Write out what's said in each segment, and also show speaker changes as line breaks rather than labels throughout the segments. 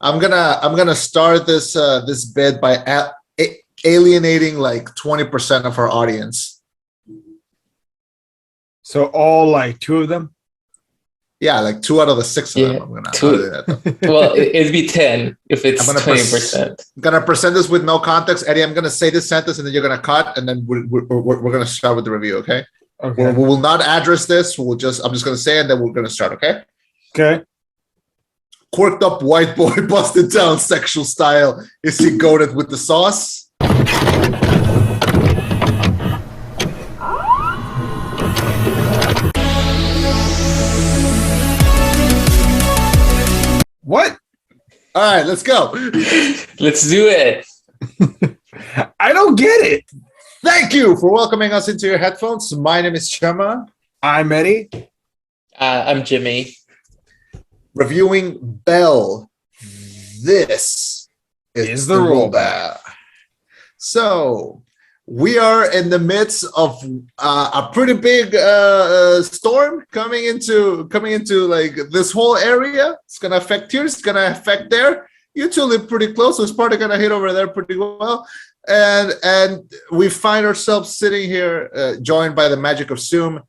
I'm gonna start this bit by alienating like 20% of our audience.
So all like two of them?
Yeah, like 2 out of the 6 of them. I'm gonna alienate them.
Well, it'd be 10 if it's
I'm
20%.
Gonna present this with no context, Eddie. I'm gonna say this sentence and then you're gonna cut, and then we're gonna start with the review. Okay.
Okay.
We will not address this. I'm just gonna say, and then we're gonna start. Okay.
Okay.
Quirked up white boy busted down sexual style. Is he goated with the sauce?
What?
All right, let's go.
Let's do it.
I don't get it.
Thank you for welcoming us into your headphones. My name is Chema.
I'm Eddie.
I'm Jimmy.
Reviewing Belle. This
is the rollback.
So we are in the midst of a pretty big storm coming into like this whole area. It's gonna affect here. It's gonna affect there. You two live pretty close, so it's probably gonna hit over there pretty well. And we find ourselves sitting here, joined by the magic of Zoom,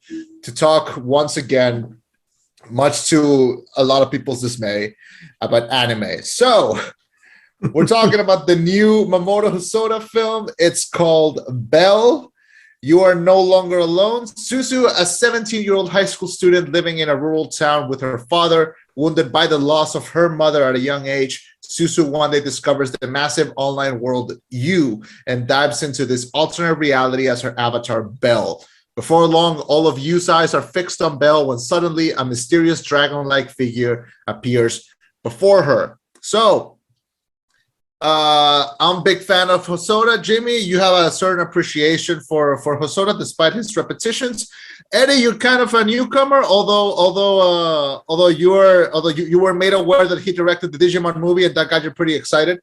to talk once again, much to a lot of people's dismay, about anime. So we're talking about the new Mamoru Hosoda film. It's called Belle. You Are No Longer Alone. Suzu, a 17-year-old high school student living in a rural town with her father, wounded by the loss of her mother at a young age. Suzu one day discovers the massive online world You and dives into this alternate reality as her avatar, Belle. Before long, all of Yu's eyes are fixed on Belle when suddenly a mysterious dragon-like figure appears before her. So, I'm a big fan of Hosoda. Jimmy, you have a certain appreciation for Hosoda despite his repetitions. Eddie, you're kind of a newcomer, although you were made aware that he directed the Digimon movie, and that got you pretty excited.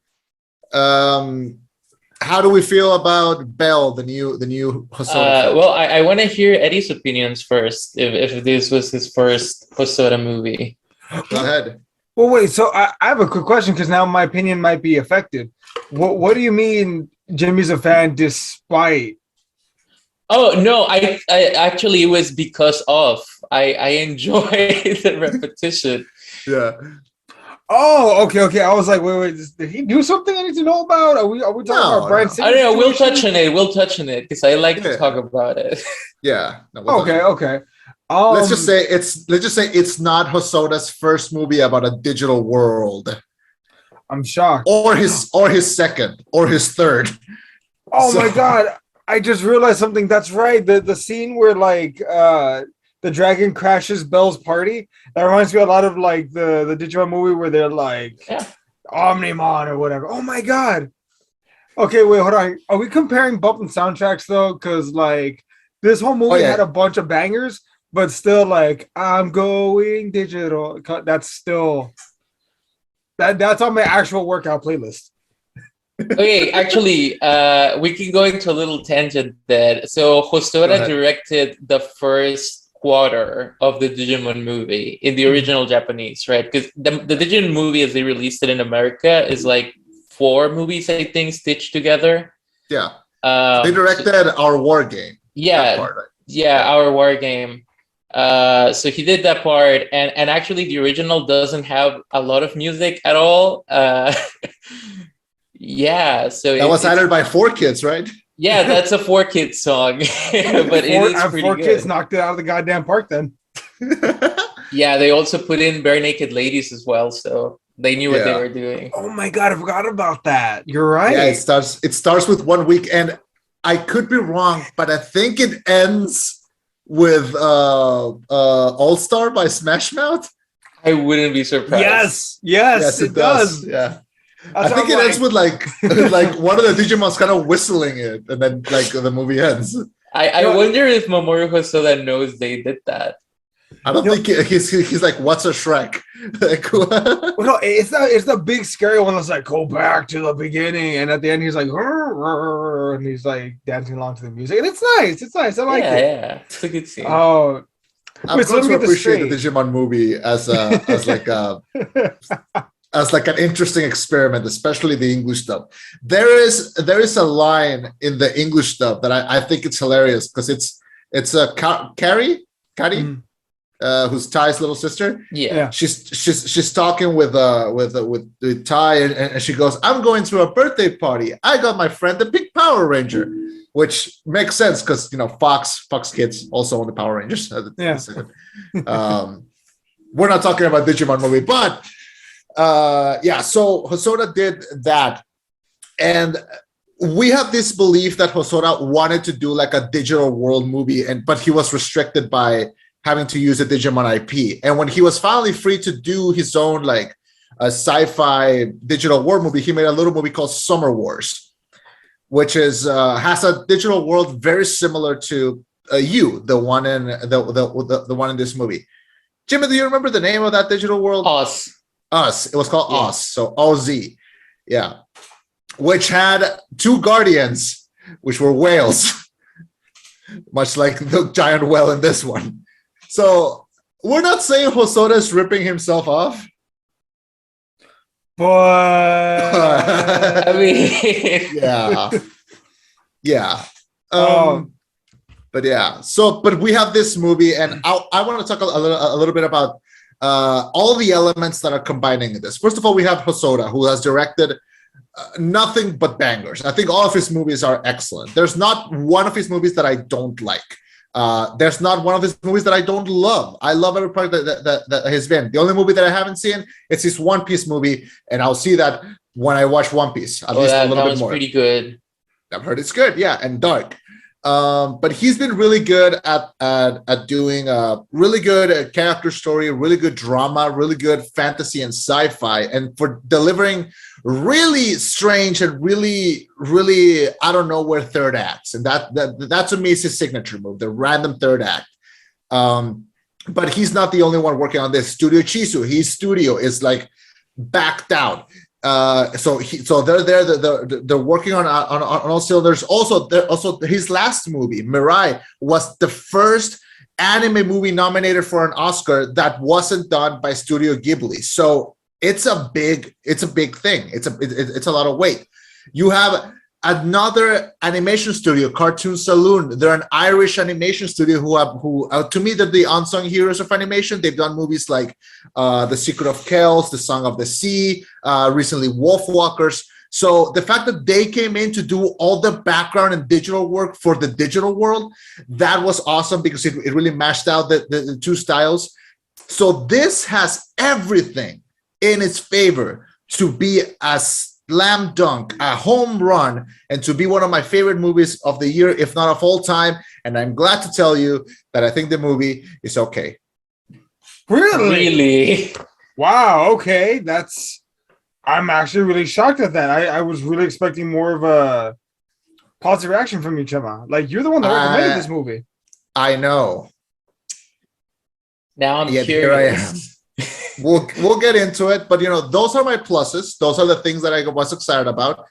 How do we feel about Belle, the new Hosoda?
Well, I want to hear Eddie's opinions first. If this was his first Hosoda movie,
Go ahead.
Well, wait. So I have a quick question because now my opinion might be affected. What do you mean Jimmy's a fan despite?
Oh no, I actually, it was because of I enjoy the repetition.
Yeah.
Oh, okay. I was like, wait. Did he do something I need to know about? Are we talking about Brian?
I don't know. We'll touch on it because I like to talk about it.
Yeah. No,
okay.
Let's just say it's not Hosoda's first movie about a digital world.
I'm shocked.
Or his second, or his third.
Oh my god! I just realized something. That's right. The scene where like the dragon crashes Belle's party. That reminds me a lot of like the Digimon movie where they're like Omnimon or whatever. Oh my god. Okay, wait, hold on. Are we comparing bump and soundtracks though? Because like this whole movie had a bunch of bangers. But still, like, I'm going digital. That's still that's on my actual workout playlist.
Okay, actually, we can go into a little tangent there. So Hosoda directed the first quarter of the Digimon movie in the original Japanese, right? Because the Digimon movie, as they released it in America, is like 4 movies, I think, stitched together.
Yeah. They directed our war game.
Yeah.
Part, right?
Yeah, our war game. So he did that part, and actually the original doesn't have a lot of music at all. Yeah, so
that was added by 4Kids, right?
Yeah, that's a 4Kids song, but it is pretty
4Kids knocked it out of the goddamn park. Then,
yeah, they also put in Bare Naked Ladies as well, so they knew what they were doing.
Oh my god, I forgot about that. You're right.
Yeah, it starts with 1 week, and I could be wrong, but I think it ends with All Star by Smash Mouth.
I wouldn't be surprised.
Yes, it does.
Yeah. I think it ends with like one of the Digimons kind of whistling it, and then like the movie ends.
I wonder if Mamoru Hosoda knows they did that.
I don't think he's like, what's a Shrek? Like,
well, no, it's the big scary one that's like, go back to the beginning, and at the end he's like, and he's like dancing along to the music, and it's nice. I like it.
Yeah, it's a good scene.
I'm going to appreciate the Digimon movie as like a as like an interesting experiment, especially the English dub. There is a line in the English dub that I think it's hilarious because it's a Carrie, who's Ty's little sister.
Yeah.
She's talking with Ty, and she goes, "I'm going to a birthday party. I got my friend the Big Power Ranger," which makes sense because Fox kids also own the Power Rangers. We're not talking about Digimon movie, but so Hosoda did that, and we have this belief that Hosoda wanted to do like a digital world movie, but he was restricted by having to use a Digimon IP. And when he was finally free to do his own like a sci-fi digital world movie, he made a little movie called Summer Wars, which is has a digital world very similar to the one in the one in this movie. Jimmy, do you remember the name of that digital world? Us. It was called Us. So OZ. Yeah. Which had two guardians, which were whales, much like the giant whale in this one. So we're not saying Hosoda is ripping himself off.
But
I mean,
yeah. But yeah. So, but we have this movie, and I want to talk a little bit about all the elements that are combining in this. First of all, we have Hosoda, who has directed nothing but bangers. I think all of his movies are excellent. There's not one of his movies that I don't like. There's not one of his movies that I don't love. I love every part that has been. The only movie that I haven't seen is his One Piece movie, and I'll see that when I watch One Piece. At least a little bit more.
Pretty good.
I've heard it's good, yeah, and dark. But he's been really good at doing a really good character story, really good drama, really good fantasy and sci-fi, and for delivering really strange and really I don't know where third acts, and that to me is his signature move, the random third act. But he's not the only one working on this. Studio Chizu, his studio is like backed out. So they're there. They're working on all cylinders. Also his last movie, Mirai, was the first anime movie nominated for an Oscar that wasn't done by Studio Ghibli. So it's a big thing. It's a lot of weight. You have another animation studio, Cartoon Saloon. They're an Irish animation studio who to me, they're the unsung heroes of animation. They've done movies like The Secret of Kells, The Song of the Sea, recently Wolfwalkers. So the fact that they came in to do all the background and digital work for the digital world, that was awesome because it really mashed out the two styles. So this has everything in its favor to be a slam dunk, a home run, and to be one of my favorite movies of the year, if not of all time. And I'm glad to tell you that I think the movie is okay.
Really?
Wow. Okay. I'm actually really shocked at that. I was really expecting more of a positive reaction from you, Chema. Like, you're the one that recommended this movie.
I know.
Now I'm curious.
Here I am. We'll get into it, but those are my pluses. Those are the things that I was excited about.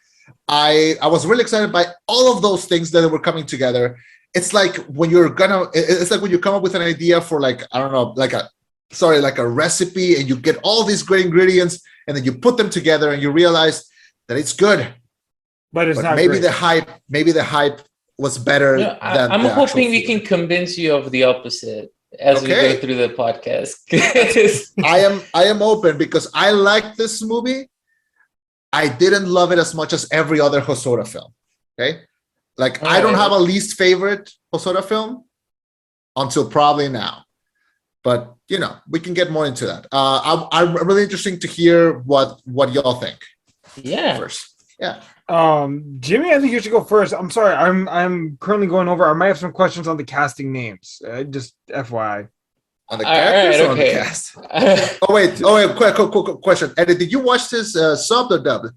I was really excited by all of those things that were coming together. It's like when you come up with an idea for like a recipe, and you get all these great ingredients, and then you put them together and you realize that it's good.
But it's not
maybe
great.
the hype was better than
I'm hoping we can convince you of the opposite as we go through the podcast.
I am open because I like this movie. I didn't love it as much as every other Hosoda film. Okay, like I don't have a least favorite Hosoda film until probably now, but we can get more into that. I'm really interested to hear what y'all think.
Yeah.
First, yeah.
Jimmy, I think you should go first. I'm sorry, I'm currently going over. I might have some questions on the casting names. Just FYI.
On the characters or on the cast? Oh wait, quick question. Eddie, did you watch this subbed or dubbed?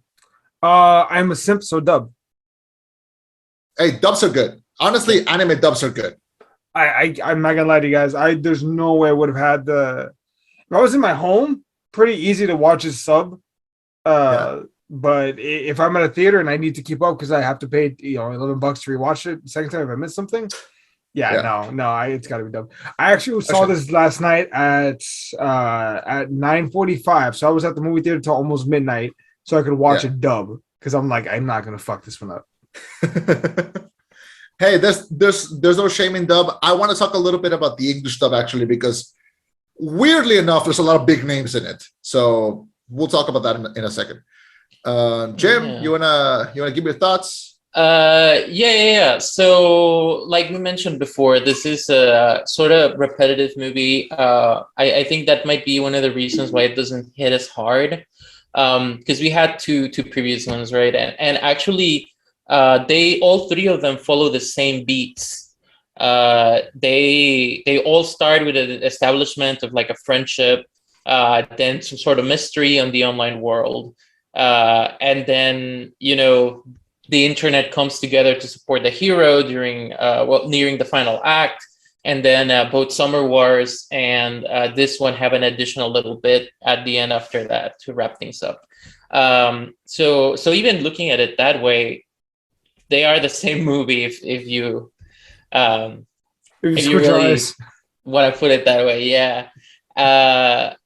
I'm a simp, so dub.
Hey, dubs are good. Honestly, anime dubs are good.
I'm not gonna lie to you guys. There's no way I would have had if I was in my home, pretty easy to watch his sub. But if I'm at a theater and I need to keep up because I have to pay $11 to rewatch it the second time if I miss something, Yeah. No, it's got to be dubbed. I actually saw this last night at 9:45, so I was at the movie theater till almost midnight, so I could watch it dub because I'm like, I'm not gonna fuck this one up.
Hey, there's no shame in dub. I want to talk a little bit about the English dub actually, because weirdly enough, there's a lot of big names in it. So we'll talk about that in a second. Jim, you wanna give your thoughts?
Yeah. So, like we mentioned before, this is a sort of repetitive movie. I think that might be one of the reasons why it doesn't hit as hard. Because we had two previous ones, right? And actually, they all three of them follow the same beats. They all start with an establishment of like a friendship, then some sort of mystery on the online world, and then the internet comes together to support the hero during nearing the final act, and then both Summer Wars and this one have an additional little bit at the end after that to wrap things up. So even looking at it that way, they are the same movie if you really want to put it that way. Yeah. But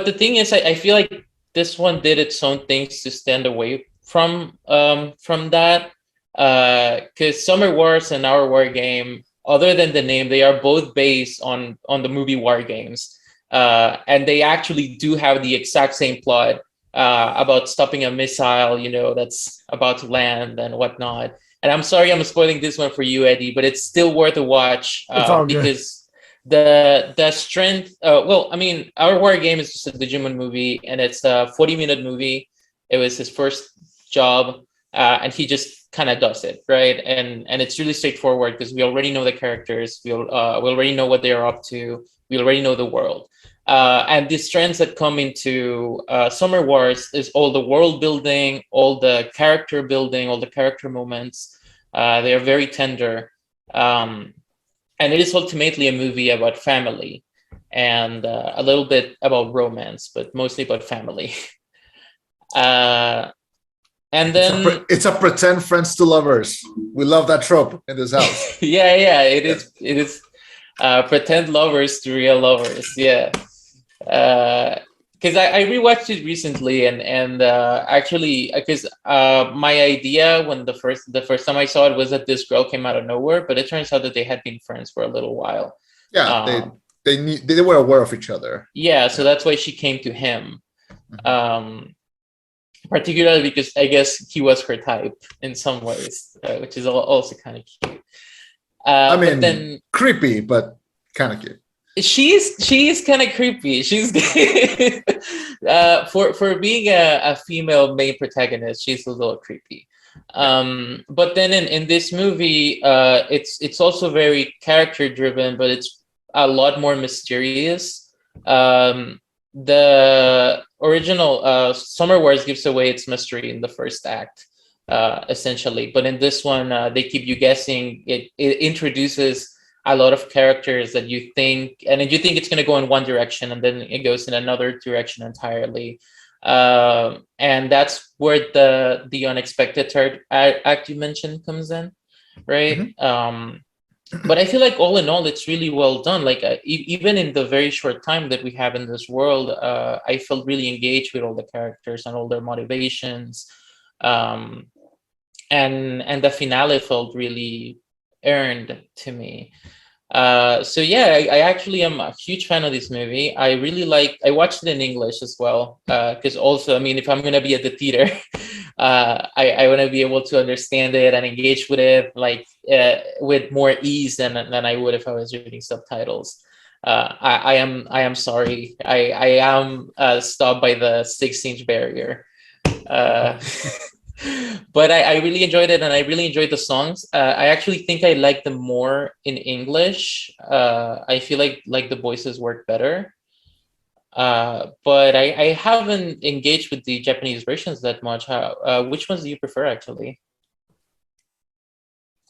the thing is, I feel like this one did its own things to stand away from that, because Summer Wars and Our War Game, other than the name, they are both based on the movie War Games, and they actually do have the exact same plot about stopping a missile, that's about to land and whatnot. And I'm sorry I'm spoiling this one for you, Eddie, but it's still worth a watch because the strength. Well, I mean, Our War Game is just a Digimon movie, and it's a 40-minute movie. It was his first job, and he just kind of does it, right? And it's really straightforward because we already know the characters, we already know what they're up to, we already know the world, and the strengths that come into Summer Wars is all the world building, all the character building, all the character moments. They are very tender, and it is ultimately a movie about family and a little bit about romance, but mostly about family. And then
it's a pretend friends to lovers. We love that trope in this house.
yeah, it is pretend lovers to real lovers. Yeah. Because I rewatched it recently, and actually, because my idea when the first time I saw it was that this girl came out of nowhere, but it turns out that they had been friends for a little while.
Yeah, they were aware of each other.
Yeah, so that's why she came to him. Particularly because I guess he was her type in some ways, which is also kind of cute.
I mean, but then, creepy, but kind of cute.
She is kind of creepy. She's for being a female main protagonist, she's a little creepy. But then in this movie, it's also very character driven, but it's a lot more mysterious. The original Summer Wars gives away its mystery in the first act, essentially. But in this one, they keep you guessing. It introduces a lot of characters that you think it's going to go in one direction, and then it goes in another direction entirely. And that's where the unexpected third act you mentioned comes in, right? Mm-hmm. But I feel like all in all, it's really well done. Like even in the very short time that we have in this world, I felt really engaged with all the characters and all their motivations, and the finale felt really earned to me. So yeah, I actually am a huge fan of this movie. I watched it in English as well, because also, I mean, if I'm gonna be at the theater, I want to be able to understand it and engage with it with more ease than I would if I was reading subtitles. I am sorry, I am stopped by the 6-inch barrier. But I really enjoyed it, and I really enjoyed the songs. I actually think I like them more in English. I feel like the voices work better. But I haven't engaged with the Japanese versions that much. Which ones do you prefer, actually?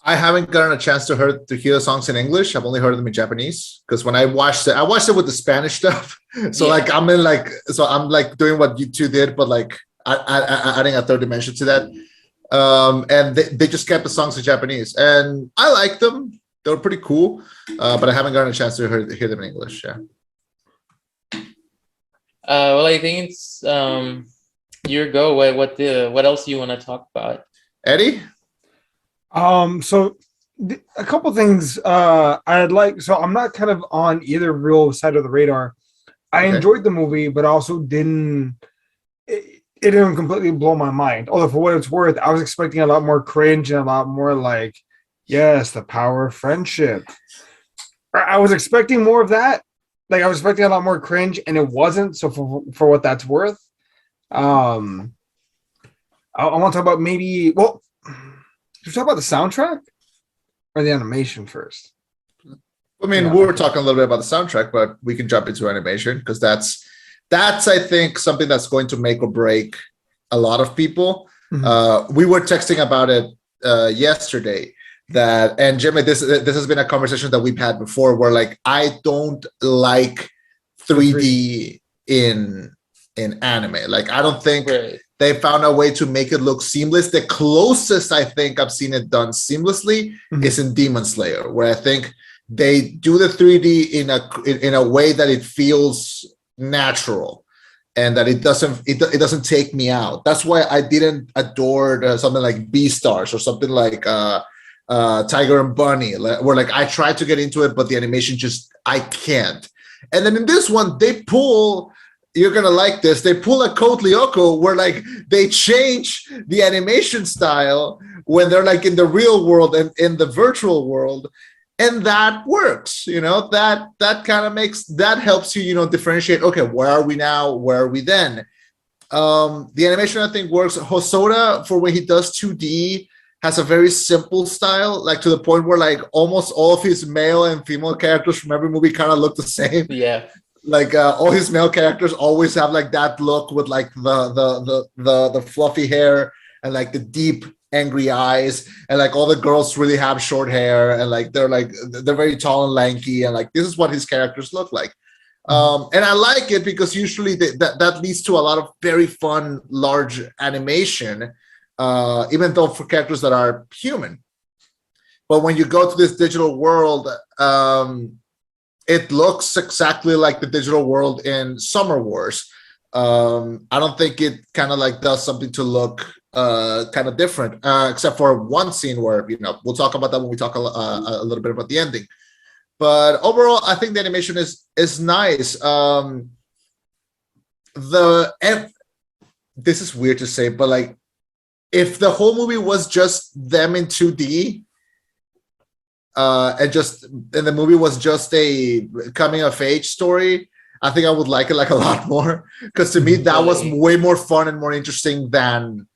I haven't gotten a chance to hear the songs in English. I've only heard them in Japanese, because when I watched it with the Spanish stuff. So yeah. I'm doing what you two did, but adding a third dimension to that. And they just kept the songs in Japanese, and I like them. They were pretty cool, but I haven't gotten a chance to hear them in English. Yeah.
Well, I think it's your go. What else do you want to talk about?
Eddie?
So a couple things I'd like. So I'm not kind of on either real side of the radar. I enjoyed the movie, but also didn't. It didn't completely blow my mind. Although for what it's worth, I was expecting a lot more cringe and a lot more like, yes, the power of friendship. I was expecting more of that. Like I was expecting a lot more cringe, and it wasn't. So for what that's worth, I want to talk about maybe. Well, should we talk about the soundtrack or the animation first?
I mean, we were talking a little bit about the soundtrack, but we can jump into animation because that's I think something that's going to make or break a lot of people. We were texting about it yesterday. And Jimmy, this has been a conversation that we've had before, where like I don't like 3D in anime. Like I don't think they found a way to make it look seamless. The closest I think I've seen it done seamlessly is in Demon Slayer, where I think they do the 3D in a way that it feels natural and that it doesn't take me out. That's why I didn't adore something like Beastars or something like Tiger and Bunny, where like I tried to get into it, but the animation just I can't. And then in this one, they pull. You're gonna like this. They pull a Code Lyoko where like they change the animation style when they're like in the real world and in the virtual world. And that works, that kind of helps you, differentiate, okay, where are we now? Where are we then? The animation, I think, works. Hosoda, for when he does 2D, has a very simple style, like to the point where like almost all of his male and female characters from every movie kind of look the same.
Yeah.
Like all his male characters always have like that look with like the fluffy hair and like the deep angry eyes, and like all the girls really have short hair, and like they're very tall and lanky, and like this is what his characters look like. And I like it because usually that leads to a lot of very fun large animation, even though for characters that are human. But when you go to this digital world, it looks exactly like the digital world in Summer Wars. I don't think it kind of like does something to look kind of different, except for one scene where we'll talk about that when we talk a little bit about the ending. But overall, I think the animation is nice. This is weird to say, but like if the whole movie was just them in 2D, and the movie was just a coming of age story, I think I would like it like a lot more, because to me that was way more fun and more interesting than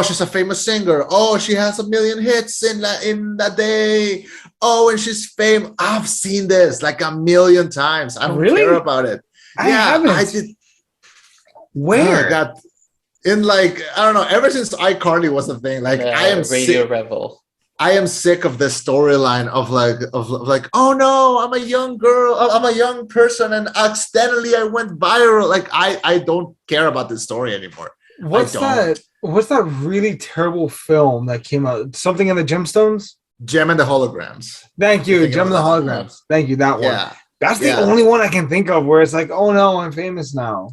she's a famous singer. Oh, she has 1 million hits in that day. Oh, and she's famous. I've seen this like 1 million times. I don't care about it. I did.
Where?
God. In like, I don't know, ever since iCarly was a thing, like I am
Radio Rebel.
I am sick of this storyline of like, oh no, I'm a young girl, I'm a young person, and accidentally I went viral. Like I don't care about this story anymore.
What's that really terrible film that came out? Something in the Gemstones?
Gem and the Holograms.
Thank you, Gem and the Holograms. Thank you, that one.
Yeah.
That's the only one I can think of where it's like, oh no, I'm famous now.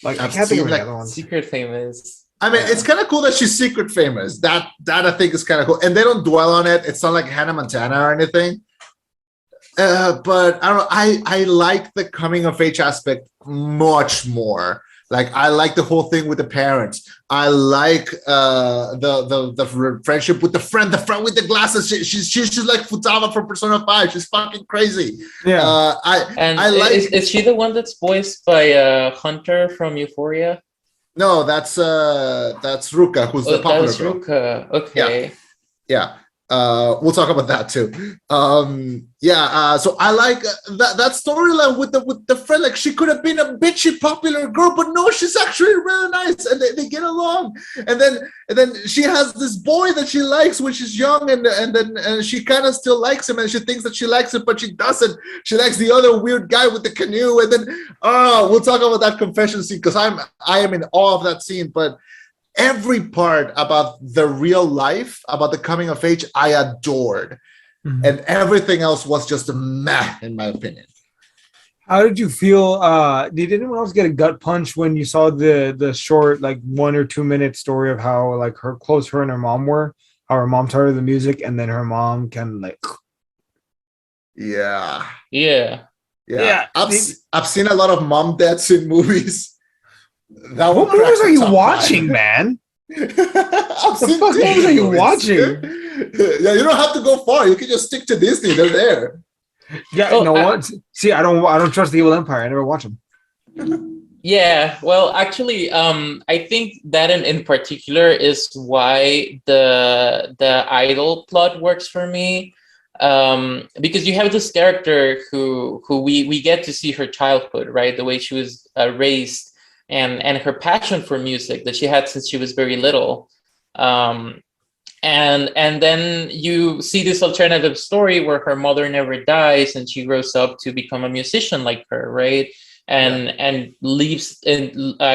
Like I can't think of any other ones.
Secret Famous.
I mean, it's kind of cool that she's secret famous. That I think is kind of cool, and they don't dwell on it. It's not like Hannah Montana or anything. But I don't know. I like the coming of age aspect much more. Like I like the whole thing with the parents. I like the friendship with the friend with the glasses. She's like Futaba from Persona 5. She's fucking crazy.
Yeah.
I like.
Is she the one that's voiced by Hunter from Euphoria?
No, that's Ruka, who's the popular girl.
Ruka. Okay.
Yeah. We'll talk about that too. So I like that storyline with the friend. Like she could have been a bitchy popular girl, but no, she's actually really nice, and they get along. And then she has this boy that she likes when she's young, and then she kind of still likes him, and she thinks that she likes him, but she doesn't. She likes the other weird guy with the canoe, and then we'll talk about that confession scene because I am in awe of that scene, but. Every part about the real life, about the coming of age, I adored. and everything else was just a meh, in my opinion.
How did you feel? Did anyone else get a gut punch when you saw the short, like 1 or 2 minute story of how like her close her and her mom were? How her mom taught her the music, and then her mom kind of like,
Yeah.
Yeah.
I've seen a lot of mom deaths in movies. That
what movies are you watching, man?
The
fuck movies are you watching?
Yeah, you don't have to go far. You can just stick to Disney. They're there.
Yeah, what? See, I don't trust the Evil Empire. I never watch them.
Yeah, well, actually, I think that in particular is why the idol plot works for me. Because you have this character who we get to see her childhood, right? The way she was raised, and her passion for music that she had since she was very little. And then you see this alternative story where her mother never dies and she grows up to become a musician like her, right? And leaves and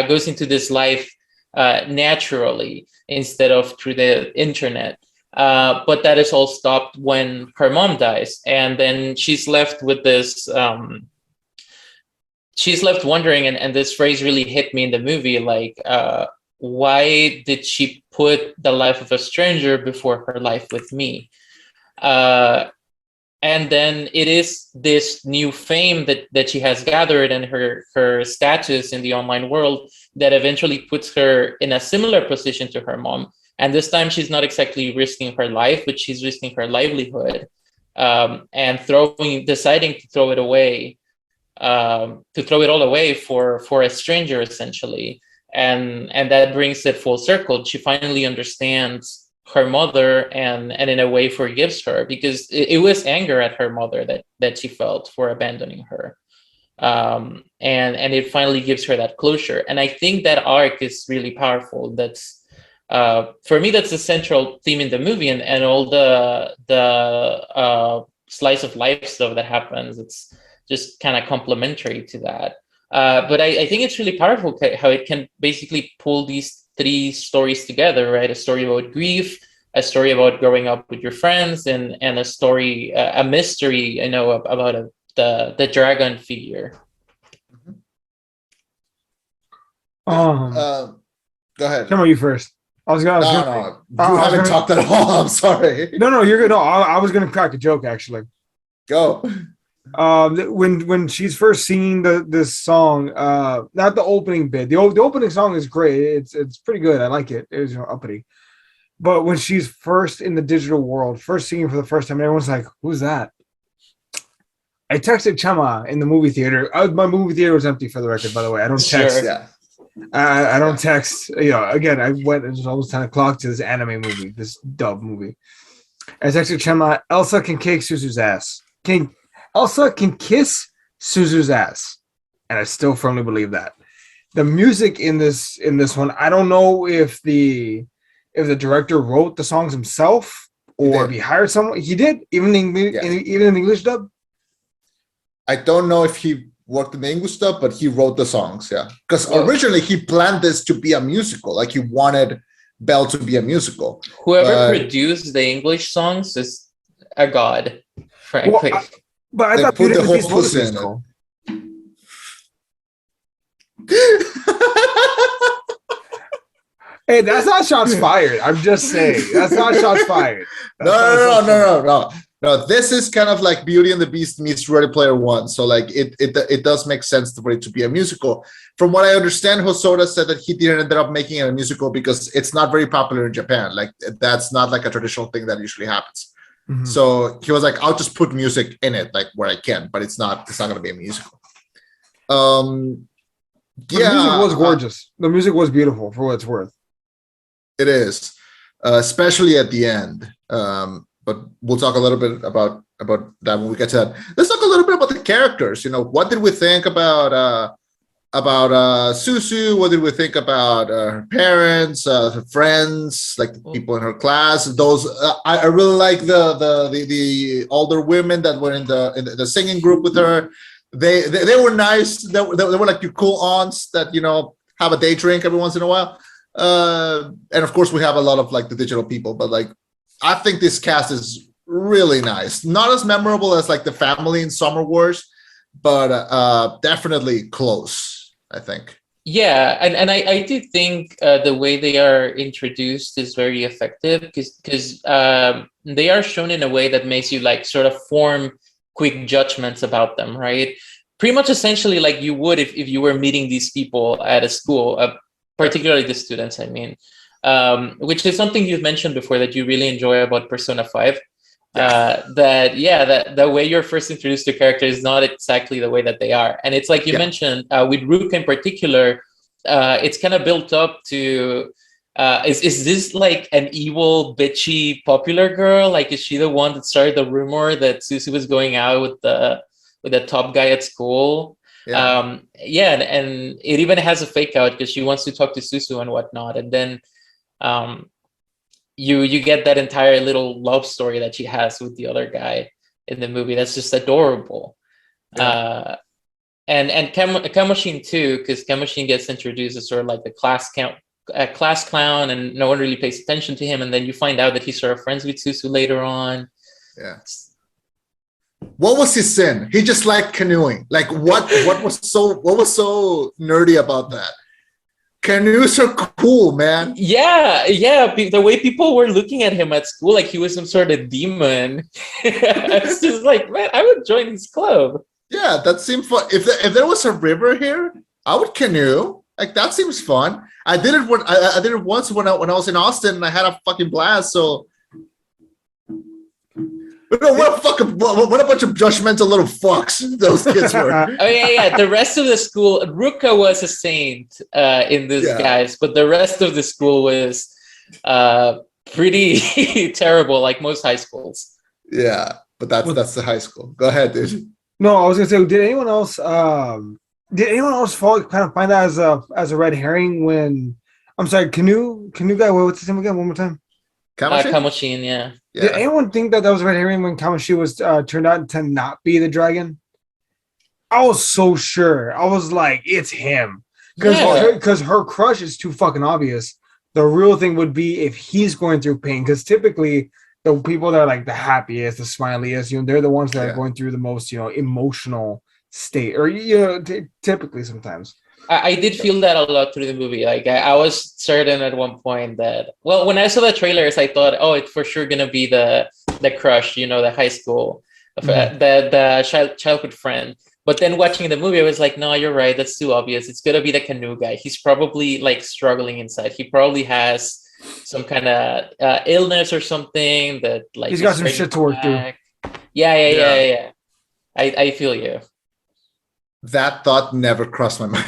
goes into this life naturally instead of through the internet. But that is all stopped when her mom dies, and then she's left with this. She's left wondering, and this phrase really hit me in the movie, like, why did she put the life of a stranger before her life with me? And then it is this new fame that she has gathered and her status in the online world that eventually puts her in a similar position to her mom. And this time she's not exactly risking her life, but she's risking her livelihood, and deciding to throw it away, to throw it all away for a stranger, essentially. And that brings it full circle. She finally understands her mother and in a way forgives her, because it was anger at her mother that she felt for abandoning her. And it finally gives her that closure. And I think that arc is really powerful. That's for me, that's the central theme in the movie, and all the slice of life stuff that happens. It's just kind of complementary to that. But I think it's really powerful how it can basically pull these three stories together, right? A story about grief, a story about growing up with your friends, and a story, a mystery, about the dragon figure.
Go ahead.
Come on, you first.
You haven't talked at all. I'm sorry.
No, you're good. No, I was gonna crack a joke actually.
Go.
When she's first singing this song, not the opening bit. The opening song is great. It's pretty good. I like it. It was uppity. But when she's first in the digital world, first singing for the first time, everyone's like, "Who's that?" I texted Chema in the movie theater. My movie theater was empty, for the record, by the way. I don't text.
Sure.
Yeah. I don't text. Again, I went. It was almost 10 o'clock to this anime movie, this dub movie. I texted Chema. Elsa can kick Suzu's ass. Elsa can kiss Suzu's ass, and I still firmly believe that. The music in this one, I don't know if the director wrote the songs himself or if he hired someone. He did, even in the English dub. I
don't know if he worked in the English dub, but he wrote the songs. Yeah, because originally he planned this to be a musical. Like he wanted Belle to be a musical.
Whoever produced the English songs is a god, frankly.
But I thought
put the whole
pussy
in
cool. Hey, that's not shots fired. I'm just saying. That's not shots fired.
No. This is kind of like Beauty and the Beast meets Ready Player One. So like it does make sense for it to be a musical. From what I understand, Hosoda said that he didn't end up making it a musical because it's not very popular in Japan. Like that's not like a traditional thing that usually happens. Mm-hmm. So he was like, I'll just put music in it, like where I can, but it's not going to be a musical.
The music was gorgeous. The music was beautiful for what it's worth.
It is, especially at the end. But we'll talk a little bit about that when we get to that. Let's talk a little bit about the characters. What did we think about Suzu? What did we think about her parents, her friends, like the people in her class? Those I really like the older women that were in the singing group with her. They were nice. They were like your cool aunts that have a day drink every once in a while. And of course we have a lot of like the digital people, but like I think this cast is really nice. Not as memorable as like the family in Summer Wars, but definitely close, I think.
Yeah, and I do think the way they are introduced is very effective because they are shown in a way that makes you like sort of form quick judgments about them, right? Pretty much essentially like you would if you were meeting these people at a school, particularly the students, I mean, which is something you've mentioned before that you really enjoy about Persona 5. That the way you're first introduced to character is not exactly the way that they are, and it's like you mentioned with Ruka in particular, it's kind of built up to is this like an evil bitchy popular girl? Like, is she the one that started the rumor that Susu was going out with the top guy at school? And it even has a fake out because she wants to talk to Susu and whatnot, and then you get that entire little love story that she has with the other guy in the movie. That's just adorable. And Kamoshin too, because Kamoshin gets introduced as sort of like the class clown, and no one really pays attention to him, and then you find out that he's sort of friends with Susu later on.
Yeah. What was his sin? He just liked canoeing. Like what was so nerdy about that? Canoes are cool, man.
Yeah. The way people were looking at him at school, like he was some sort of demon. It's just like, man, I would join his club.
Yeah, that seemed fun. If there was a river here, I would canoe. Like that seems fun. I did it I did it once when I was in Austin, and I had a fucking blast. So. What a bunch of judgmental little fucks those kids were.
Oh yeah. The rest of the school, Ruka was a saint in this, guys, but the rest of the school was pretty terrible, like most high schools.
Yeah, but that's the high school. Go ahead, dude.
No, I was gonna say, did anyone else kind of find that as a red herring when I'm sorry, canoe guy? What's his name again? One more time.
Kamoshin, yeah.
Did anyone think that was red herring when Kamoshi was turned out to not be the dragon? I was so sure. I was like, it's him. Because her crush is too fucking obvious. The real thing would be if he's going through pain. Because typically, the people that are like the happiest, the smiliest, they're the ones that are going through the most, emotional state. Or, typically sometimes.
I did feel that a lot through the movie. Like I was certain at one point that, well, when I saw the trailers, I thought, oh, it's for sure gonna be the crush, the high school, the childhood friend. But then watching the movie, I was like, no, you're right. That's too obvious. It's gonna be the canoe guy. He's probably like struggling inside. He probably has some kind of illness or something that like
he's got some shit to work through.
Yeah. I feel you.
That thought never crossed my mind.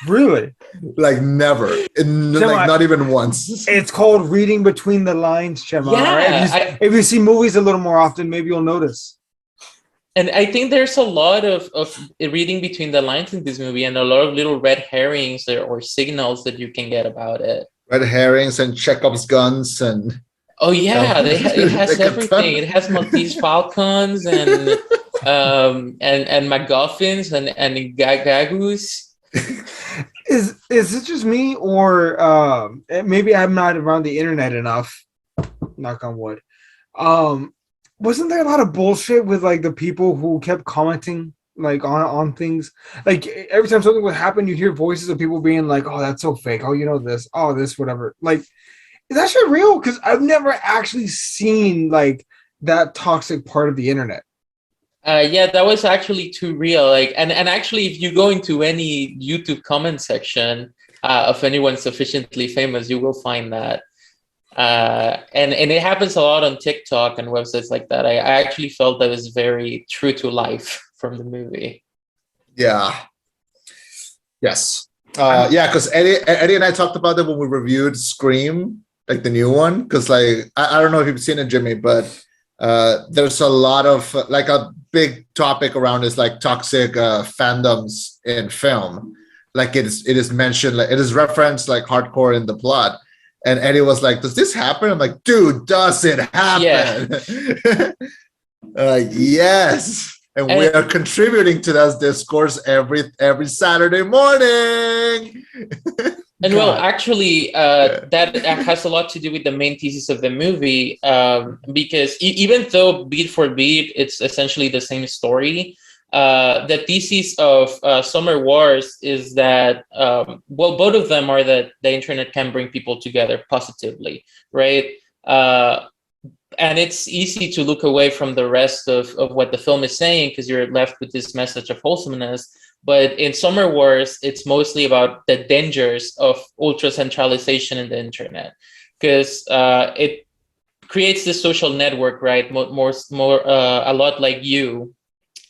Really?
Like never. Like not even once.
It's called reading between the lines, Chema.
Yeah,
right? If you see movies a little more often, maybe you'll notice.
And I think there's a lot of reading between the lines in this movie, and a lot of little red herrings or signals that you can get about it.
Red herrings and Chekhov's guns and.
Oh yeah, it has everything. It has Maltese Falcons and MacGuffins and gagoos.
Is it just me, or maybe I'm not around the internet enough? Knock on wood. Wasn't there a lot of bullshit with like the people who kept commenting like on things? Like every time something would happen, you'd hear voices of people being like, "Oh, that's so fake. Oh, this. Oh, this, whatever." Like, is that shit real? Because I've never actually seen like that toxic part of the internet.
Yeah, that was actually too real. Like, and actually, if you go into any YouTube comment section of anyone sufficiently famous, you will find that. And it happens a lot on TikTok and websites like that. I actually felt that was very true to life from the movie.
Yeah. Yes. Because Eddie and I talked about it when we reviewed Scream, like the new one. Because like I don't know if you've seen it, Jimmy, but there's a lot of like a big topic around is like toxic fandoms in film. Like it is mentioned, like it is referenced like hardcore in the plot. And Eddie was like, "Does this happen?" I'm like, "Dude, does it happen?" Yeah. Yes. And we are contributing to that discourse every Saturday morning.
And well, actually, that has a lot to do with the main thesis of the movie, because even though beat for beat, it's essentially the same story. The thesis of Summer Wars is that, well, both of them are that the internet can bring people together positively, right? And it's easy to look away from the rest of what the film is saying because you're left with this message of wholesomeness. But in Summer Wars, it's mostly about the dangers of ultra centralization in the internet, because it creates this social network, right? More, a lot like you,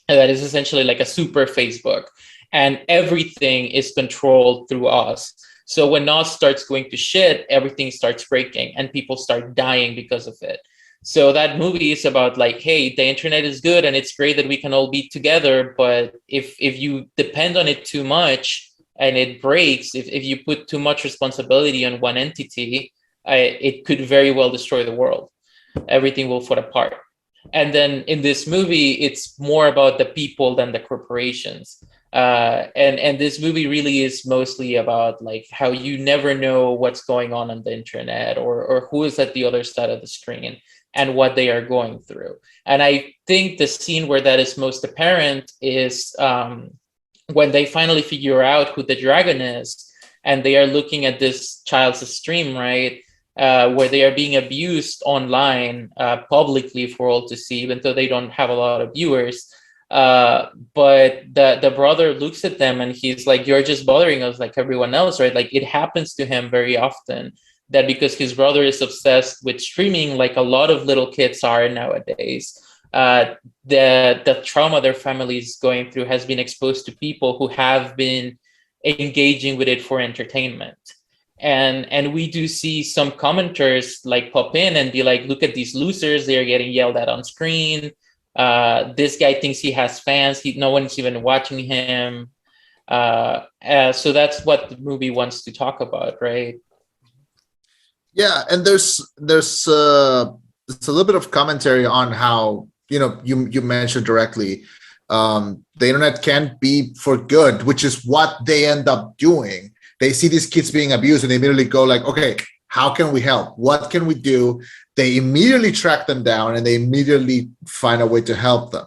that is essentially like a super Facebook, and everything is controlled through us. So when us starts going to shit, everything starts breaking, and people start dying because of it. So that movie is about like, hey, the internet is good and it's great that we can all be together, but if you depend on it too much and it breaks, if you put too much responsibility on one entity, it could very well destroy the world. Everything will fall apart. And then in this movie, it's more about the people than the corporations. And this movie really is mostly about like how you never know what's going on the internet, or who is at the other side of the screen and what they are going through. And I think the scene where that is most apparent is when they finally figure out who the dragon is, and they are looking at this child's stream, right? Where they are being abused online publicly for all to see, even though they don't have a lot of viewers. But the brother looks at them and he's like, you're just bothering us like everyone else, right? Like it happens to him very often, that because his brother is obsessed with streaming, like a lot of little kids are nowadays, the trauma their family is going through has been exposed to people who have been engaging with it for entertainment. And we do see some commenters like pop in and be like, look at these losers, they're getting yelled at on screen. This guy thinks he has fans, no one's even watching him. So that's what the movie wants to talk about, right?
Yeah, and there's a little bit of commentary on how, you mentioned directly, the internet can be for good, which is what they end up doing. They see these kids being abused and they immediately go like, okay, how can we help? What can we do? They immediately track them down and they immediately find a way to help them.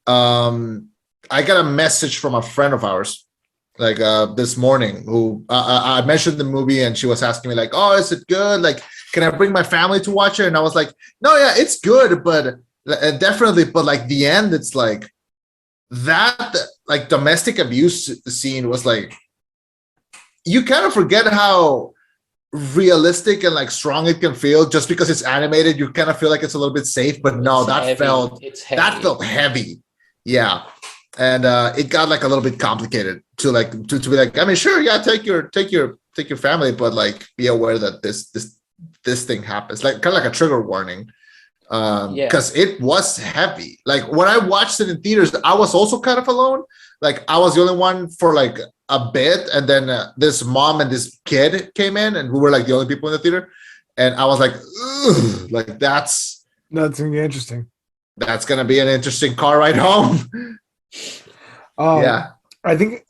I got a message from a friend of ours like this morning who I mentioned the movie, and she was asking me like, oh, is it good? Like, can I bring my family to watch it? And I was like, no, yeah, it's good, but definitely. But like the end, it's like that, like domestic abuse scene was like, you kind of forget how realistic and like strong it can feel just because it's animated. You kind of feel like it's a little bit safe, but no, that felt heavy. Yeah. And it got like a little bit complicated to like to be like, I mean, sure, yeah, take your family, but like be aware that this thing happens, like kind of like a trigger warning, because it was heavy. Like when I watched it in theaters, I was also kind of alone. Like I was the only one for like a bit, and then this mom and this kid came in, and we were like the only people in the theater, and I was like, ugh, like that's
gonna be interesting.
That's gonna be an interesting car ride home. Yeah,
I think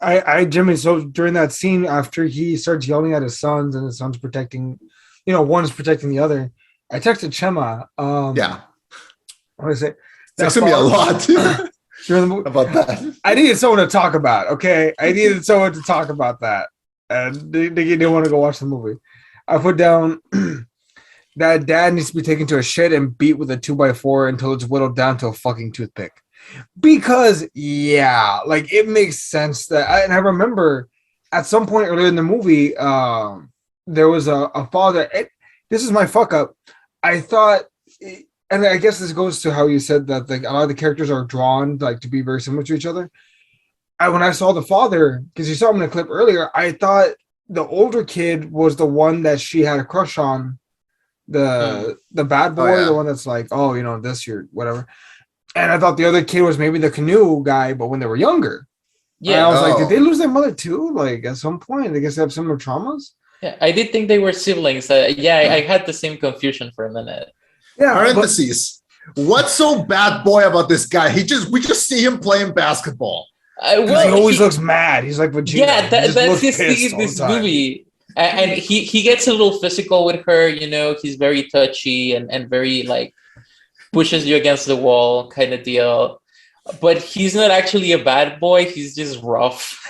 Jimmy. So during that scene, after he starts yelling at his sons, and his son's protecting, one's protecting the other. I texted Chema.
Yeah,
what did I say?
Texted me a lot about that.
I needed someone to talk about. Okay, I needed someone to talk about that, and they didn't want to go watch the movie. I put down that dad needs to be taken to a shed and beat with a 2x4 until it's whittled down to a fucking toothpick. Because like it makes sense that, and I remember at some point earlier in the movie, there was a father. This is my fuck up. I thought, and I guess this goes to how you said that like a lot of the characters are drawn like to be very similar to each other. When I saw the father, because you saw him in a clip earlier, I thought the older kid was the one that she had a crush on, the bad boy, the one that's like, oh, this you're whatever. And I thought the other kid was maybe the canoe guy, but when they were younger. Yeah. And I was like, did they lose their mother too? Like at some point, I guess they have similar traumas.
Yeah, I did think they were siblings. I had the same confusion for a minute.
Yeah. Parentheses. What's so bad boy about this guy? We just see him playing basketball.
He always looks mad. He's like Vegeta.
Yeah, that's his thing in this movie. And he gets a little physical with her, you know, he's very touchy and very like pushes you against the wall kind of deal. But he's not actually a bad boy, he's just rough.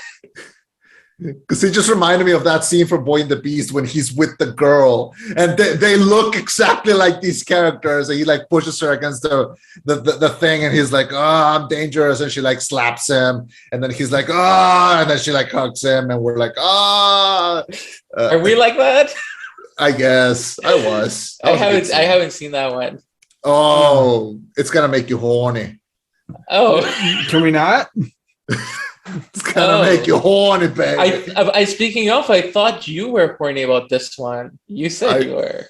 Because he just reminded me of that scene from Boy and the Beast when he's with the girl and they look exactly like these characters, and he like pushes her against the thing, and he's like, oh, I'm dangerous, and she like slaps him, and then he's like, oh, and then she like hugs him, and we're like, oh.
Are we like that?
I guess I was.
I haven't seen that one.
Oh, it's gonna make you horny.
Oh,
can we not?
It's gonna make you horny, baby.
I speaking of, I thought you were horny about this one. You said you were.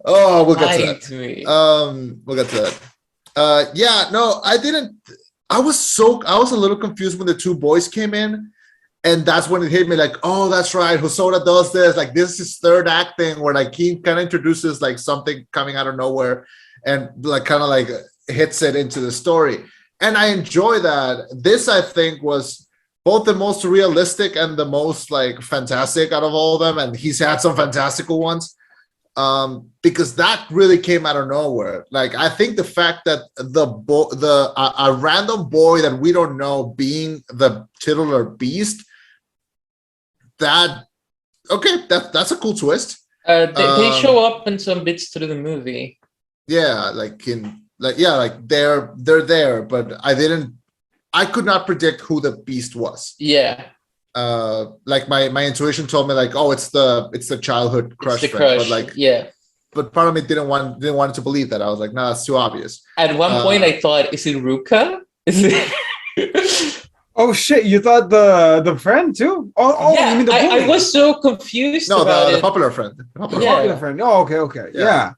Oh, we'll get to that.
To me.
We'll get to that. Yeah, no, I didn't. I was a little confused when the two boys came in, and that's when it hit me like, oh, that's right, Hosoda does this. Like, this is his third act thing where like he kind of introduces like something coming out of nowhere and like kind of like hits it into the story. And I enjoy that. This, I think, was both the most realistic and the most like fantastic out of all of them. And he's had some fantastical ones because that really came out of nowhere. Like, I think the fact that a random boy that we don't know being the titular beast, that's a cool twist.
They show up in some bits through the movie.
Yeah, they're there, but I could not predict who the beast was.
Yeah.
Like my intuition told me like, oh, it's the childhood crush, friend. But like,
yeah.
But part of me didn't want to believe that. I was like, no, that's too obvious.
At one point I thought, is it Ruka? Is it
Oh shit, you thought the friend too? Oh,
yeah,
you mean the bully?
I was so confused.
No,
about
the popular friend.
Popular friend. Oh, okay. Yeah.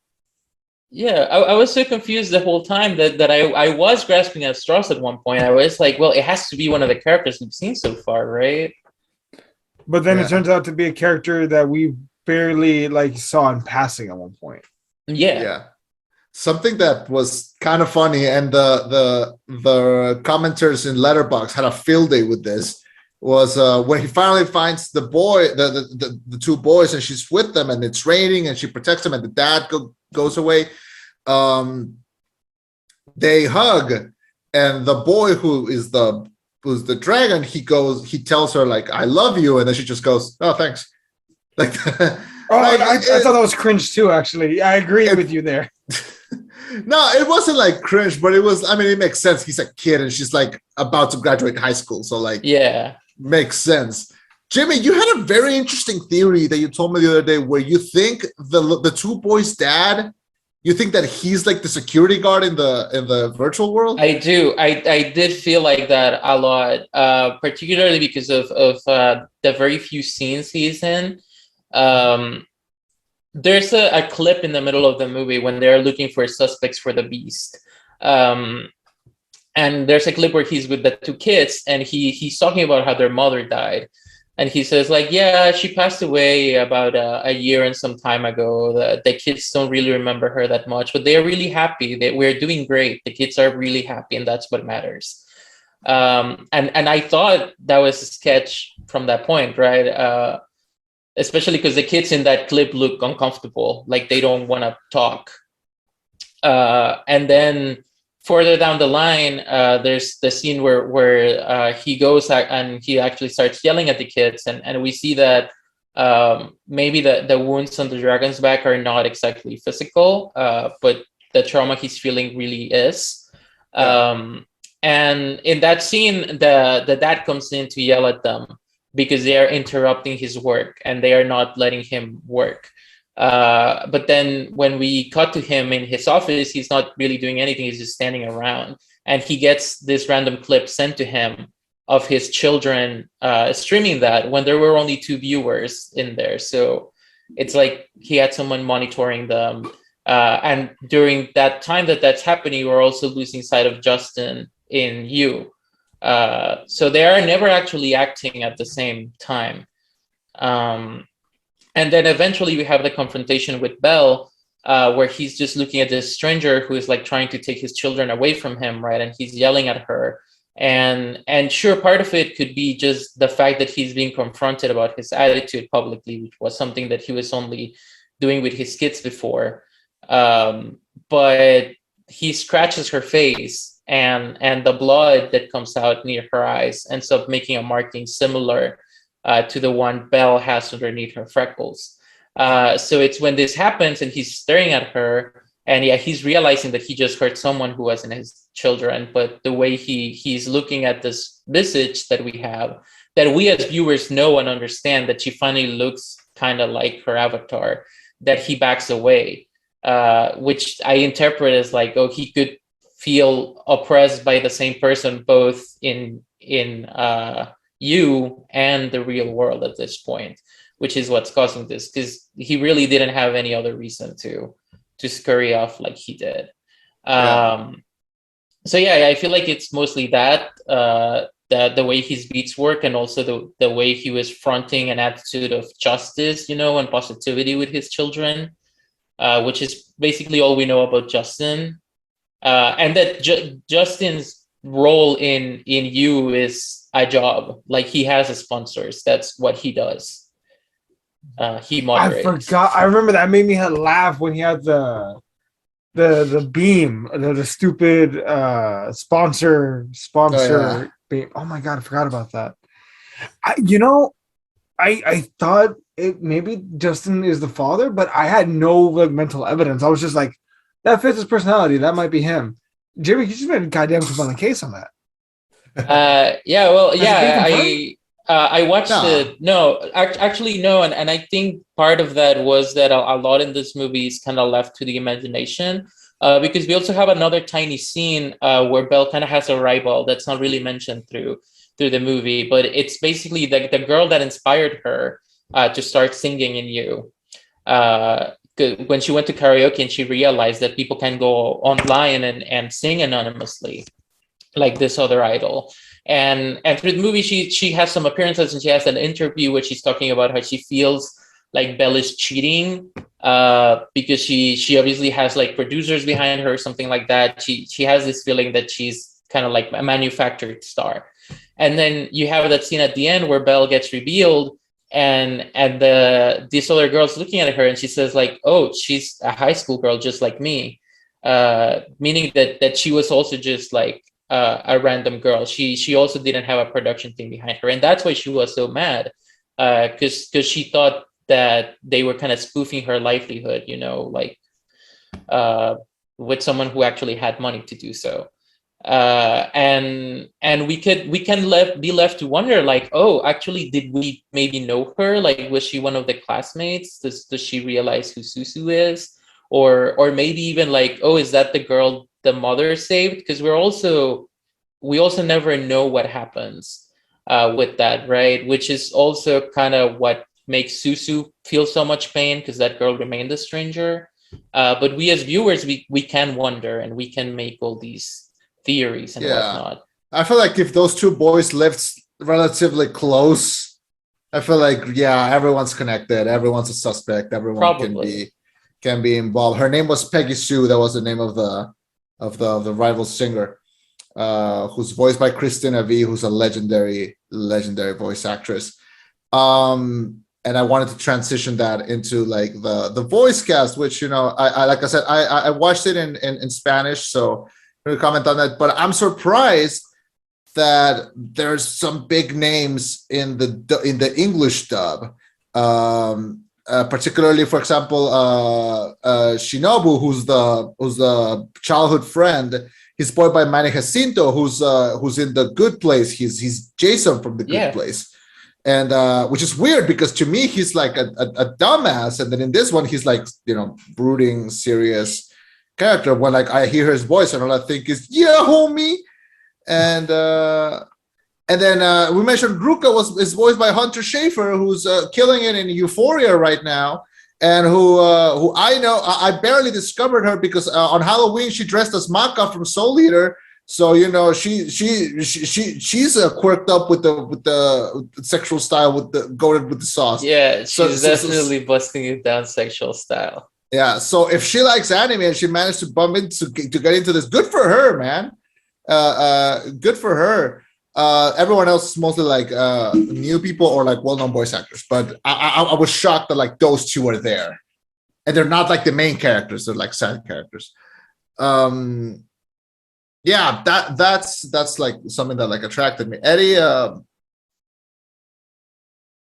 Yeah, I was so confused the whole time that I was grasping at straws at one point. I was like, well, it has to be one of the characters we've seen so far, right?
But then it turns out to be a character that we barely like saw in passing at one point.
Yeah.
Something that was kind of funny, and the commenters in Letterboxd had a field day with this, was when he finally finds the boy, the two boys, and she's with them, and it's raining, and she protects them, and the dad goes away. They hug, and the boy who's the dragon, he tells her like, I love you, and then she just goes, oh, thanks. Like,
I thought that was cringe too, actually. I agree with you there.
No, it wasn't like cringe, but it was, I mean, it makes sense. He's a kid and she's like about to graduate high school. So like, yeah, makes sense. Jimmy, you had a very interesting theory that you told me the other day where you think the two boys' dad, you think that he's like the security guard in the virtual world? I do. I did feel like that a lot, particularly because of the very few scenes he's in. There's a clip in the middle of the movie when they're looking for suspects for the beast. And there's a clip where he's with the two kids and he's talking about how their mother died. And he says like, yeah, she passed away about a year and some time ago. The kids don't really remember her that much, but they're really happy. We're doing great. The kids are really happy, and that's what matters. And I thought that was a sketch from that point, right? Especially because the kids in that clip look uncomfortable, like they don't want to talk. And then further down the line, there's the scene where he goes and he actually starts yelling at the kids, and we see that maybe the wounds on the dragon's back are not exactly physical, but the trauma he's feeling really is. Yeah. And in that scene, the dad comes in to yell at them because they are interrupting his work and they are not letting him work. But then when we cut to him in his office, he's not really doing anything. He's just standing around, and he gets this random clip sent to him of his children streaming that when there were only 2 viewers in there. So it's like he had someone monitoring them. And during that time that's happening, we're also losing sight of Justin in You. So they are never actually acting at the same time. And then eventually we have the confrontation with Belle, where he's just looking at this stranger who is like trying to take his children away from him, right? And he's yelling at her.
And sure, part of it could be just the fact that he's being confronted about his attitude publicly, which was something that he was only doing with his kids before. But he scratches her face, and the blood that comes out near her eyes ends up making a marking similar to the one Belle has underneath her freckles. So it's when this happens and he's staring at her, and yeah, he's realizing that he just hurt someone who wasn't his children. But the way he's looking at this visage that we have, that we as viewers know and understand that she finally looks kind of like her avatar, that he backs away, which I interpret as like, oh, he could feel oppressed by the same person, both in you and the real world at this point, which is what's causing this, because he really didn't have any other reason to scurry off like he did. So yeah, I feel like it's mostly that the way his beats work, and also the way he was fronting an attitude of justice, and positivity with his children, which is basically all we know about Justin. And that Justin's role in You is a job. Like, he has a sponsors. That's what he does. He moderates.
I forgot. I remember that made me laugh when he had the beam, the stupid sponsor beam. Oh my god, I forgot about that. I thought maybe Justin is the father, but I had no mental evidence. I was just like, that fits his personality. That might be him. Jimmy, you just made a goddamn compelling case on that.
I watched it. No, actually, no. And I think part of that was that a lot in this movie is kind of left to the imagination, because we also have another tiny scene where Belle kind of has a rival that's not really mentioned through the movie, but it's basically the girl that inspired her to start singing in You. When she went to karaoke and she realized that people can go online and sing anonymously, like this other idol. And through the movie, she has some appearances, and she has an interview where she's talking about how she feels like Belle is cheating because she obviously has like producers behind her or something like that. She has this feeling that she's kind of like a manufactured star. And then you have that scene at the end where Belle gets revealed, and this other girl's looking at her, and she says like, oh, she's a high school girl just like me, meaning that she was also just like a random girl. She also didn't have a production team behind her, and that's why she was so mad, because she thought that they were kind of spoofing her livelihood, like with someone who actually had money to do so. And we can be left to wonder, like, oh, actually, did we maybe know her? Like, was she one of the classmates? Does she realize who Susu is? Or maybe even like, oh, is that the girl the mother saved? Because we also never know what happens with that, right? Which is also kind of what makes Susu feel so much pain, because that girl remained a stranger. But we as viewers, we can wonder, and we can make all these theories and whatnot.
I feel like if those two boys lived relatively close, I feel like everyone's connected, everyone's a suspect, everyone can be involved. Her name was Peggy Sue. That was the name of the rival singer, who's voiced by Christina V, who's a legendary voice actress. And I wanted to transition that into like the voice cast, which I like I said, I watched it in Spanish, so I'm gonna comment on that. But I'm surprised that there's some big names in the English dub. Particularly, for example, Shinobu, who's the childhood friend. He's played by Manny Jacinto, who's in The Good Place. He's Jason from The Good Place, and which is weird because to me he's like a dumbass, and then in this one he's like brooding, serious character. When like I hear his voice, and all I think is homie, and then we mentioned Ruka is voiced by Hunter Schafer, who's killing it in Euphoria right now, and who I know. I barely discovered her because on Halloween she dressed as Maka from Soul Eater. So she's quirked up with the sexual style, with the sauce.
Yeah, she's definitely busting it down sexual style.
Yeah, so if she likes anime and she managed to bump into to get into this, good for her, man. Good for her. Everyone else is mostly like new people or like well-known voice actors. But I was shocked that like those two are there, and they're not like the main characters; they're like side characters. Yeah, that's like something that like attracted me. Eddie,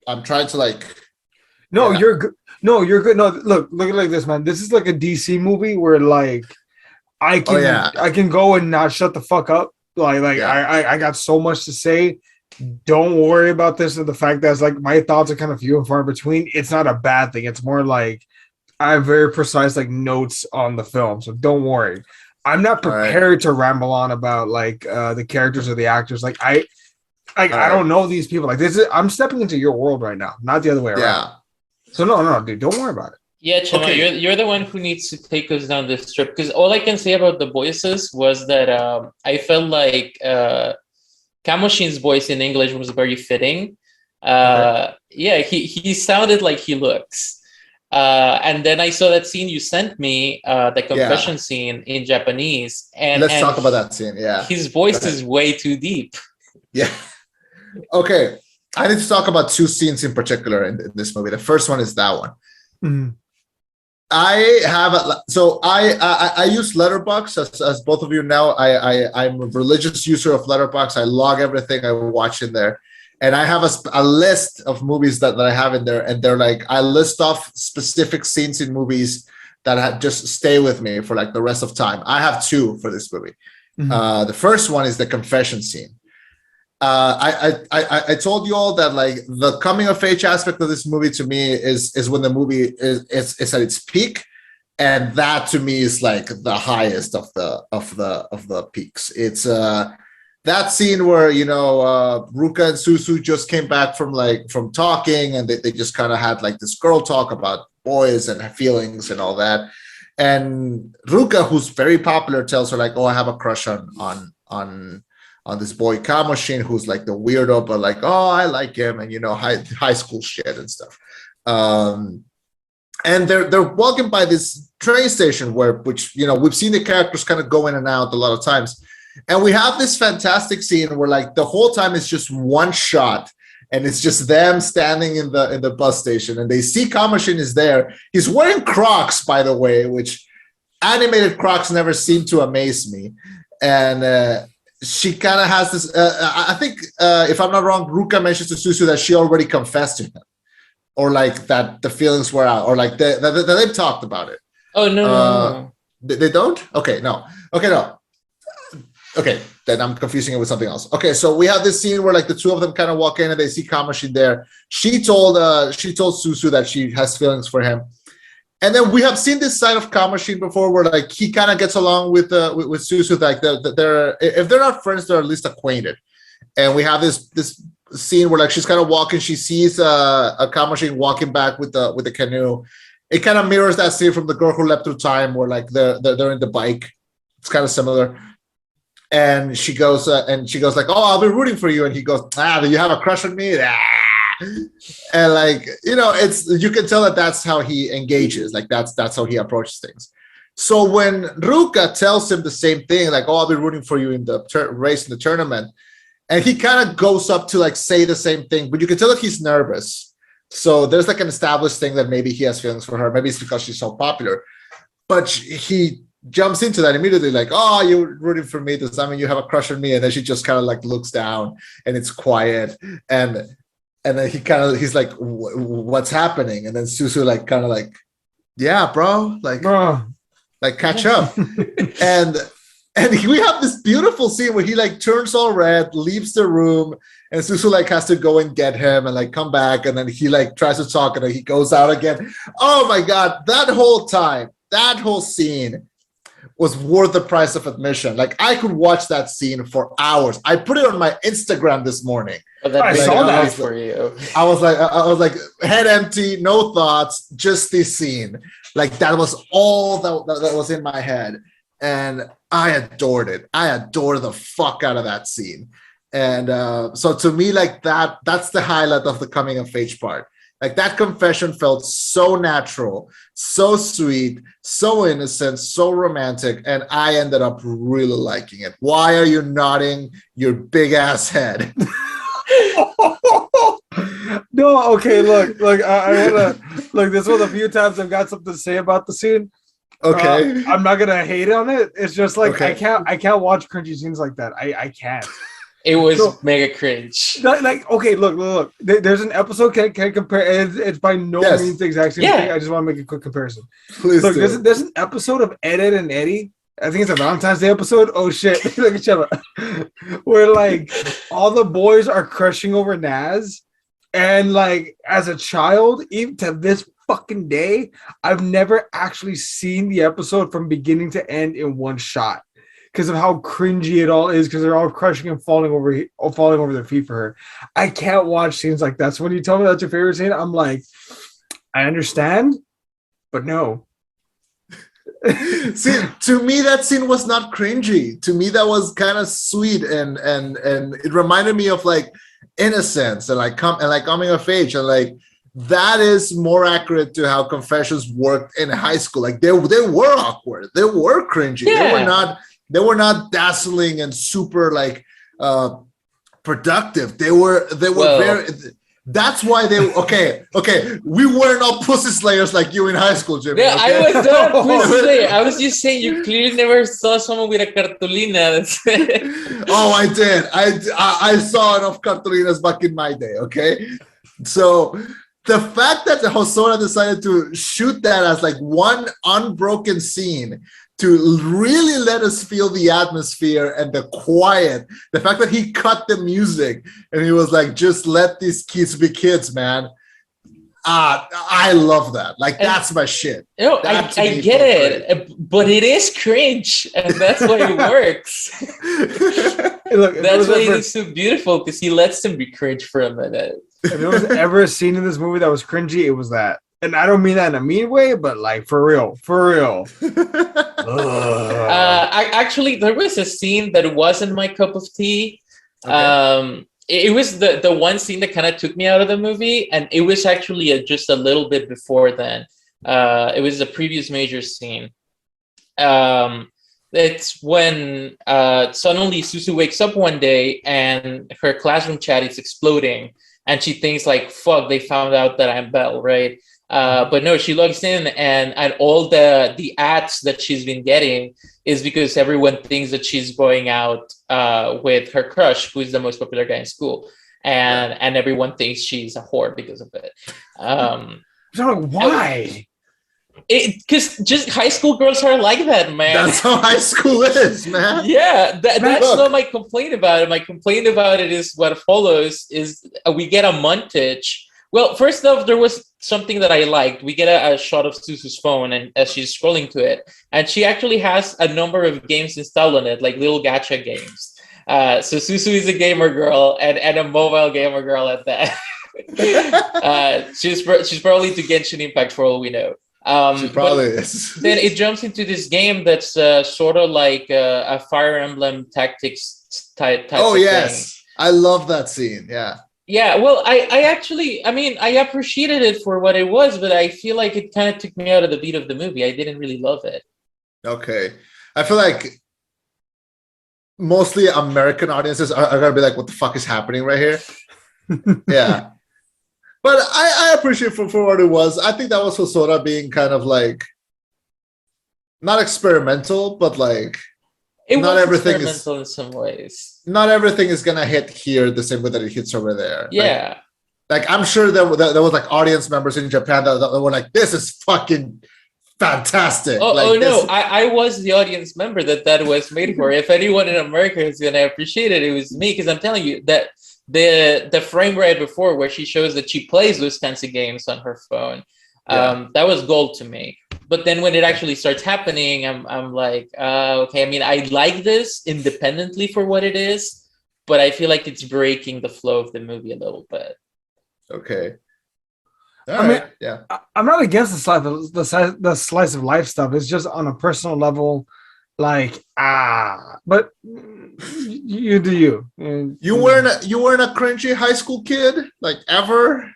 I'm trying to like.
No,
Yeah.
you're good. No, you're good. No, look at it like this, man. This is like a DC movie where like I
Oh
can
yeah,
I can go and not shut the fuck up.
yeah.
I got so much to say. Don't worry about this and the fact that it's like my thoughts are kind of few and far between. It's not a bad thing. It's more like I have very precise like notes on the film, so don't worry. I'm not
All right.
prepared to ramble on about like the characters or the actors. I
All
I don't
right.
know these people. Like this is I'm stepping into your world right now, not the other way around.
Yeah.
So no, dude, don't worry about it.
Yeah, Chema,
Okay.
you're the one who needs to take us down this trip because all I can say about the voices was that I felt like Kamoshin's voice in English was very fitting.
Okay.
Yeah, he sounded like he looks. And then I saw that scene you sent me, the
Yeah.
confession scene in Japanese, and
Let's talk about that scene. Yeah.
his
Go
voice
ahead.
is way too deep.
Yeah. Okay. I need to talk about two scenes in particular in this movie. The first one is that one.
Mhm.
I have I use Letterbox as both of you know. I'm a religious user of Letterbox. I log everything I watch in there, and I have a list of movies that I have in there, and they're like I list off specific scenes in movies that just stay with me for like the rest of time. I have two for this movie.
Mhm.
The first one is the confession scene. I told you all that like the coming of age aspect of this movie to me is when the movie is at its peak, and that to me is like the highest of the peaks. It's that scene where Ruka and Susu just came back from talking, and they just kind of had like this girl talk about boys and feelings and all that. And Ruka, who's very popular, tells her like, "Oh, I have a crush on this boy Kamoshin, who's like the weirdo, but like, oh, I like him, and high school shit and stuff." And they're walking by this train station which we've seen the characters kind of go in and out a lot of times, and we have this fantastic scene where like the whole time it's just one shot, and it's just them standing in the bus station, and they see Kamoshin is there. He's wearing Crocs, by the way, which animated Crocs never seem to amaze me, and. She kind of has this. I think, if I'm not wrong, Ruka mentions to Susu that she already confessed to him, or like that the feelings were out, or like that they've talked about it.
Oh no, no.
They don't. Okay, no. Okay, no. Okay, then I'm confusing it with something else. Okay, so we have this scene where like the two of them kind of walk in and they see Kamoshin there. She told Susu that she has feelings for him. And then we have seen this side of Kamoshin before, where like he kind of gets along with Susu, like they're if they're not friends, they're at least acquainted. And we have this scene where like she's kind of walking, she sees a Kamoshin walking back with the canoe. It kind of mirrors that scene from The Girl Who Leapt Through Time, where like they're in the bike. It's kind of similar. And she goes like, "Oh, I'll be rooting for you." And he goes, "Do you have a crush on me?" And like it's you can tell that that's how he engages, like that's how he approaches things. So when Ruka tells him the same thing, like, "Oh, I'll be rooting for you in the race in the tournament," and he kind of goes up to like say the same thing, but you can tell that he's nervous. So there's like an established thing that maybe he has feelings for her. Maybe it's because she's so popular, but he jumps into that immediately, like, "Oh, you're rooting for me. Does that mean you have a crush on me?" And then she just kind of like looks down, and it's quiet, and then he's like, "What's happening?" And then Susu like kind of like, "Yeah, bro, like catch up." and we have this beautiful scene where he like turns all red, leaves the room, and Susu like has to go and get him and like come back, and then he like tries to talk, and then he goes out again. Oh my god, that whole scene was worth the price of admission. Like I could watch that scene for hours. I put it on my Instagram this morning.
Oh, that
I
big
saw
movie
that.
for you.
I was like head empty, no thoughts, just this scene. Like that was all that was in my head, and I adored it. I adore the fuck out of that scene. And so to me, like that's the highlight of the coming of age part. Like that confession felt so natural, so sweet, so innocent, so romantic, and I ended up really liking it. Why are you nodding your big ass head?
No, okay, look, I wanna look. This was a few times I've got something to say about the scene.
Okay.
I'm not gonna hate on it. It's just like
Okay.
I can't watch cringy scenes like that. I can't.
It was
So-
mega cringe.
Like okay, look. There's an episode can compare. It's by no
Yes.
means the exact same
Yeah.
thing. I just want to make a quick comparison.
Please
Look,
do.
there's an episode of Ed and Eddie. I think it's a Valentine's Day episode. Oh shit! Look at Chema. Where like all the boys are crushing over Naz, and like as a child, even to this fucking day, I've never actually seen the episode from beginning to end in one shot because of how cringy it all is. Because they're all crushing and falling over their feet for her. I can't watch scenes like that. So when you tell me that's your favorite scene, I'm like, I understand, but no.
See, to me, that scene was not cringy. To me, that was kind of sweet, and it reminded me of like innocence and like coming of age, and like that is more accurate to how confessions worked in high school. Like they were awkward, they were cringy, they were not dazzling and super like productive. They were very. That's why they okay. We were not pussy slayers like you in high school, Jimmy.
Yeah,
okay?
I was not a pussy slayer. I was just saying you clearly never saw someone with a cartulina.
Oh, I did. I saw enough cartulinas back in my day. Okay, so the fact that Hosoda decided to shoot that as like one unbroken scene to really let us feel the atmosphere and the quiet, the fact that he cut the music and he was like, just let these kids be kids, man. I love that. Like, that's my shit.
You know, I get it, but it is cringe, and that's why it works.
Look,
that's why it is so beautiful, because he lets them be cringe for a minute.
If there was ever a scene in this movie that was cringy, it was that. And I don't mean that in a mean way, but like for real.
Actually, there was a scene that wasn't my cup of tea. Okay. It was the one scene that kind of took me out of the movie, and it was actually just a little bit before then. It was a previous major scene. It's when suddenly Susu wakes up one day and her classroom chat is exploding, and she thinks like, "Fuck, they found out that I'm Belle," right? But no, she logs in, and all the ads that she's been getting is because everyone thinks that she's going out with her crush, who is the most popular guy in school, and everyone thinks she's a whore because of it.
So why?
Because just high school girls are like that, man.
That's how high school is, man.
Yeah, that's not my complaint about it. My complaint about it is what follows is we get a montage. Well, first off, there was something that I liked. We get a shot of Susu's phone, and as she's scrolling to it, and she actually has a number of games installed on it, like little gacha games. So Susu is a gamer girl, and a mobile gamer girl at that. She's probably to Genshin Impact for all we know.
She probably is.
Then it jumps into this game that's sort of like a Fire Emblem Tactics type.
Oh yes,
thing.
I love that scene. Yeah.
Yeah, well, I actually, I mean, I appreciated it for what it was, but I feel like it kind of took me out of the beat of the movie. I didn't really love it. Okay.
I feel like mostly American audiences are going to be like, what the fuck is happening right here? Yeah. But I appreciate it for what it was. I think that was Hosoda being kind of like, not experimental, but like,
not everything experimental in some ways.
Not everything is gonna hit here the same way that it hits over there.
Yeah.
Like I'm sure there was like audience members in Japan that were like, "This is fucking fantastic."
No, I was the audience member that was made for. If anyone in America is gonna appreciate it, it was me, because I'm telling you that the frame right before where she shows that she plays those kinds of games on her phone, that was gold to me. But then when it actually starts happening, I'm like, okay. I mean, I like this independently for what it is, but I feel like it's breaking the flow of the movie a little bit.
Okay.
I mean, yeah. I'm not against the slice of life stuff. It's just on a personal level, like But you do you.
You weren't a cringy high school kid, like ever.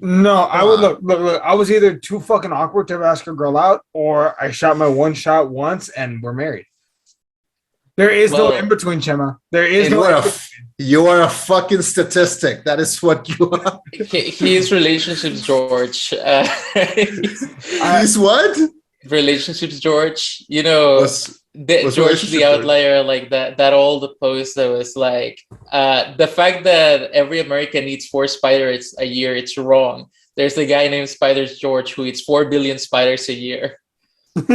No, I
Come
would
on.
look. I was either too fucking awkward to ask a girl out, or I shot my one shot once and we're married. There is no in
Well,
between, Chema. There is
it,
no.
You are a fucking statistic. That is what you are.
he's relationships George.
He's what?
Relationships George. You know,
Was
George the
relationship George?
outlier, like that old post that was like, the fact that every American eats 4 spiders a year, it's wrong. There's a guy named Spiders George who eats 4 billion spiders a year.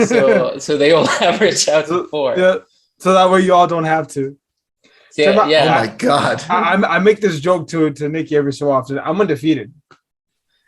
So they all average out to 4.
Yeah, so that way you all don't have to.
Yeah,
Chema,
Oh
yeah.
my god.
I make this joke to Nikki every so often. I'm undefeated.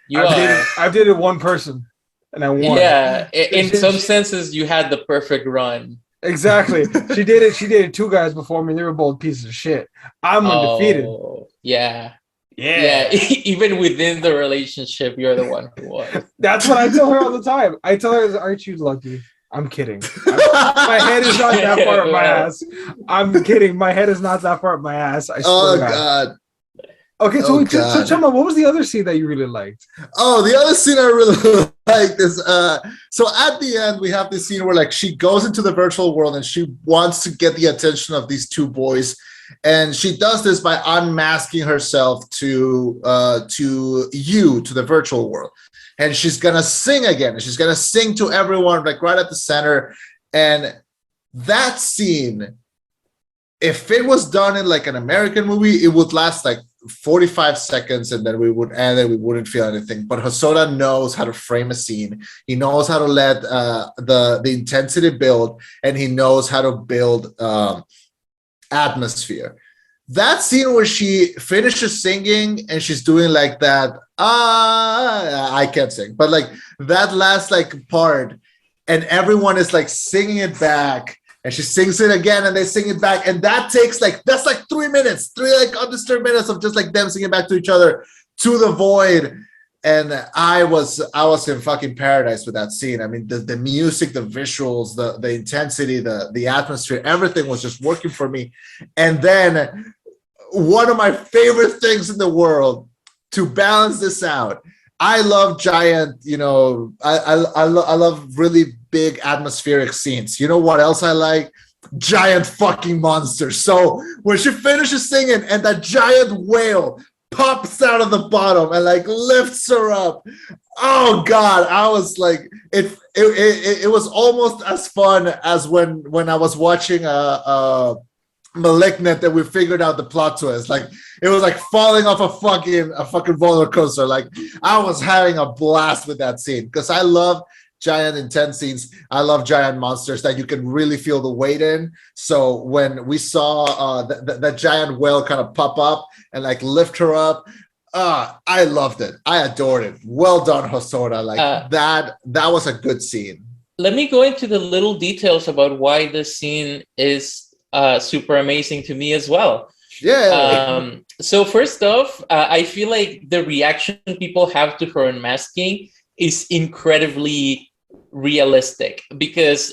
You are.
I've dated one person, and I won.
Yeah, in some senses, you had the perfect run.
Exactly. She dated 2 guys before me, and they were both pieces of shit. I'm undefeated.
Oh, yeah.
Yeah.
Even within the relationship, you're the one who won.
That's what I tell her all the time. I tell her, "Aren't you lucky?" I'm kidding. My head is not that far up my ass. I'm kidding. My head is not that far up my ass. I swear
Oh
to God.
god.
Okay, so
Oh,
so
God.
Chema, what was the other scene that you really liked?
Oh, the other scene I really like is so at the end we have this scene where like she goes into the virtual world and she wants to get the attention of these 2 boys, and she does this by unmasking herself to the virtual world, and she's gonna sing again, and she's gonna sing to everyone like right at the center. And that scene, if it was done in like an American movie, it would last like 45 seconds and then we would end it, we wouldn't feel anything. But Hosoda knows how to frame a scene. He knows how to let the intensity build, and he knows how to build atmosphere. That scene where she finishes singing and she's doing like that, I can't sing, but like that last like part, and everyone is like singing it back, and she sings it again and they sing it back, and that takes like, that's like 3 minutes, 3 like undisturbed minutes of just like them singing back to each other to the void. And I was in fucking paradise with that scene. I mean, the music, the visuals, the intensity, the atmosphere, everything was just working for me. And then one of my favorite things in the world to balance this out, I love giant, you know, I love really big atmospheric scenes. You know what else I like? Giant fucking monsters. So when she finishes singing and that giant whale pops out of the bottom and like lifts her up, oh god, I was like, it was almost as fun as when I was watching Malignant, that we figured out the plot twist. Like it was like falling off a fucking roller coaster. Like I was having a blast with that scene because I love giant intense scenes. I love giant monsters that you can really feel the weight in. So when we saw that giant whale kind of pop up and like lift her up, I loved it. I adored it. Well done, Hosoda. Like that was a good scene.
Let me go into the little details about why this scene is super amazing to me as well.
Yeah.
So first off, I feel like the reaction people have to her unmasking is incredibly realistic because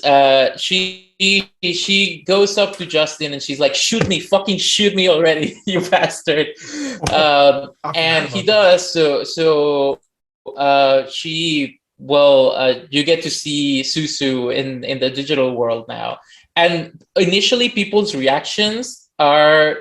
she goes up to Justin and she's like, "Shoot me, fucking shoot me already, you bastard!" And he does. So she you get to see Susu in the digital world now. And initially, people's reactions are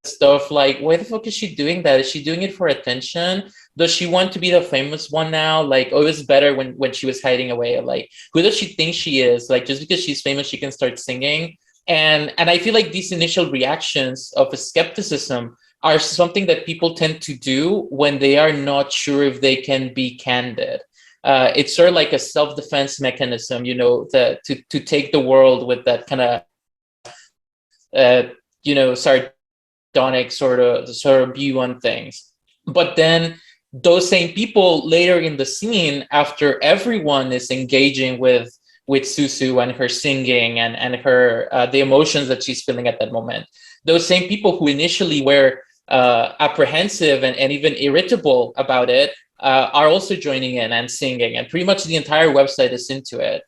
stuff like, why the fuck is she doing that? Is she doing it for attention? Does she want to be the famous one now? Like, oh, it was better when she was hiding away. Like, who does she think she is? Like, just because she's famous, she can start singing. And I feel like these initial reactions of a skepticism are something that people tend to do when they are not sure if they can be candid. It's sort of like a self-defense mechanism, you know, to take the world with that kind of, sardonic sort of view on things. But then those same people later in the scene, after everyone is engaging with Susu and her singing and her the emotions that she's feeling at that moment, those same people who initially were apprehensive and even irritable about it are also joining in and singing, and pretty much the entire website is into it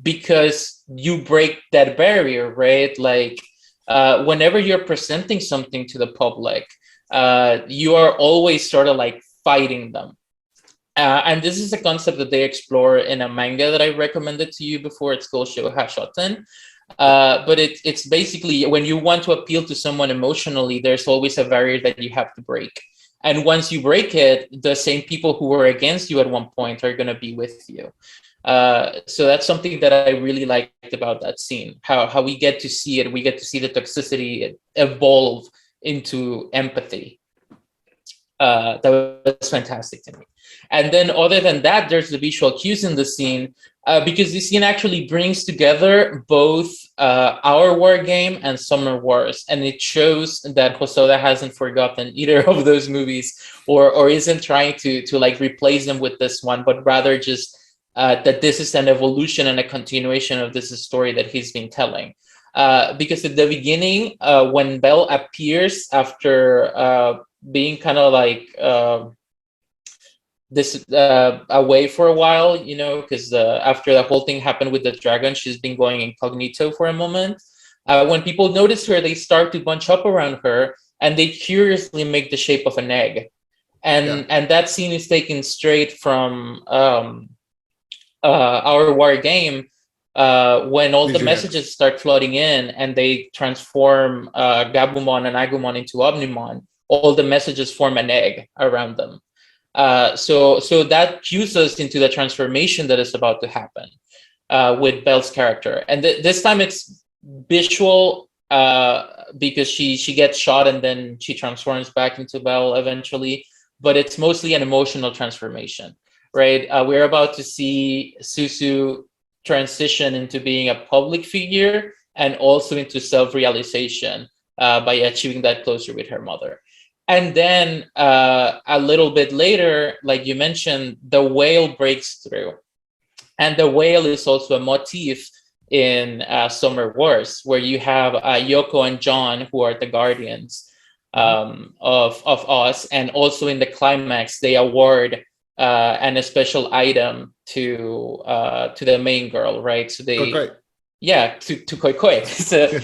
because you break that barrier, right? Like whenever you're presenting something to the public, you are always sort of like fighting them. And this is a concept that they explore in a manga that I recommended to you before. It's called Shoha Shoten. But it's basically when you want to appeal to someone emotionally, there's always a barrier that you have to break. And once you break it, the same people who were against you at one point are going to be with you. So that's something that I really liked about that scene, how we get to see it. We get to see the toxicity evolve into empathy. That was fantastic to me. And then other than that, there's the visual cues in the scene, because this scene actually brings together both Our War Game and Summer Wars. And it shows that Hosoda hasn't forgotten either of those movies or isn't trying to like replace them with this one, but rather just that this is an evolution and a continuation of this story that he's been telling. Because at the beginning, when Belle appears after being kind of like this away for a while, you know, because after the whole thing happened with the dragon, she's been going incognito for a moment. When people notice her, they start to bunch up around her and they curiously make the shape of an egg. And that scene is taken straight from Our War Game, when all the messages start flooding in and they transform Gabumon and Agumon into Omnimon. All the messages form an egg around them. So that cues us into the transformation that is about to happen with Belle's character. And this time it's visual because she gets shot and then she transforms back into Belle eventually. But it's mostly an emotional transformation, right? We're about to see Suzu transition into being a public figure and also into self-realization by achieving that closure with her mother. And then a little bit later, like you mentioned, the whale breaks through. And the whale is also a motif in Summer Wars, where you have Yoko and John, who are the guardians of Oz. And also in the climax, they award a special item to the main girl, right? So they... Yeah, to Koi Koi. So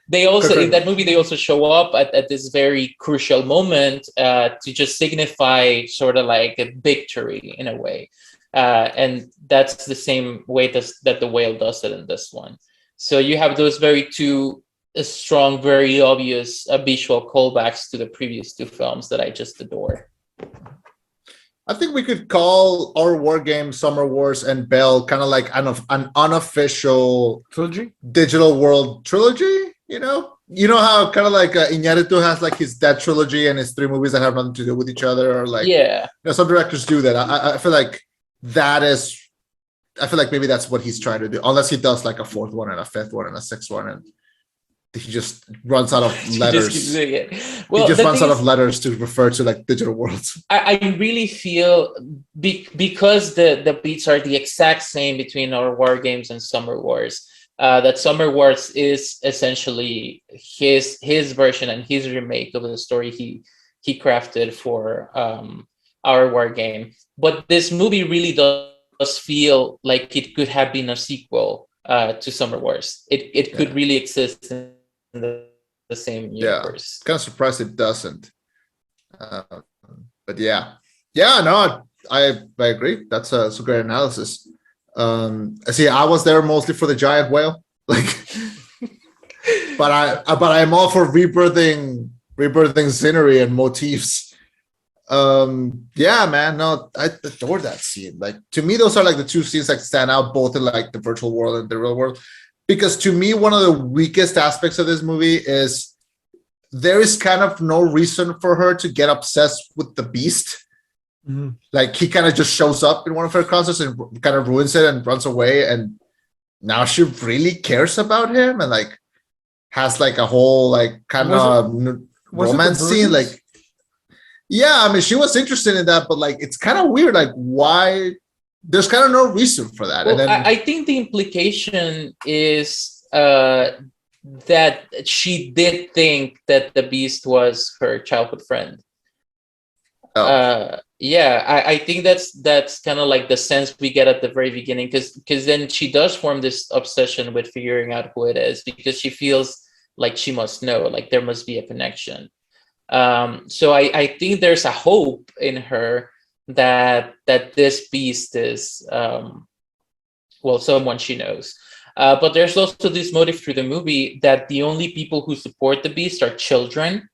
they also in that movie they also show up at this very crucial moment to just signify sort of like a victory in a way, and that's the same way that the whale does it in this one. So you have those very two strong, very obvious visual callbacks to the previous two films that I just adore.
I think we could call Our War Game, Summer Wars, and Belle kind of like an unofficial
trilogy,
digital world trilogy. You know how kind of like Iñárritu has like his Dead trilogy and his 3 movies that have nothing to do with each other, or like some directors do that. I feel like maybe that's what he's trying to do, unless he does like a 4th one and a 5th one and a 6th one and he just runs out of letters. He just runs out of letters to refer to like digital worlds.
I really feel because the beats are the exact same between Our War Games and Summer Wars, that Summer Wars is essentially his version and his remake of the story he crafted for Our War Game. But this movie really does feel like it could have been a sequel to Summer Wars. It could really exist in the same universe.
Kind of surprised it doesn't. But no, I agree. That's a great analysis. See, I was there mostly for the giant whale, like, but I'm all for rebirthing scenery and motifs. Man, no, I adore that scene. Like, to me, those are like the 2 scenes that stand out, both in like the virtual world and the real world. Because to me, one of the weakest aspects of this movie is there is kind of no reason for her to get obsessed with the Beast. Mm-hmm. Like, he kind of just shows up in one of her concerts and kind of ruins it and runs away. And now she really cares about him and like has like a whole like kind of romance scene. Like, yeah, I mean, she was interested in that, but like, it's kind of weird. Like, why? There's kind of no reason for that.
Well,
and then
I think the implication is that she did think that the Beast was her childhood friend. I think that's kind of like the sense we get at the very beginning, because then she does form this obsession with figuring out who it is, because she feels like she must know, like there must be a connection. So I think there's a hope in her that this beast is someone she knows. But there's also this motive through the movie that the only people who support the beast are children,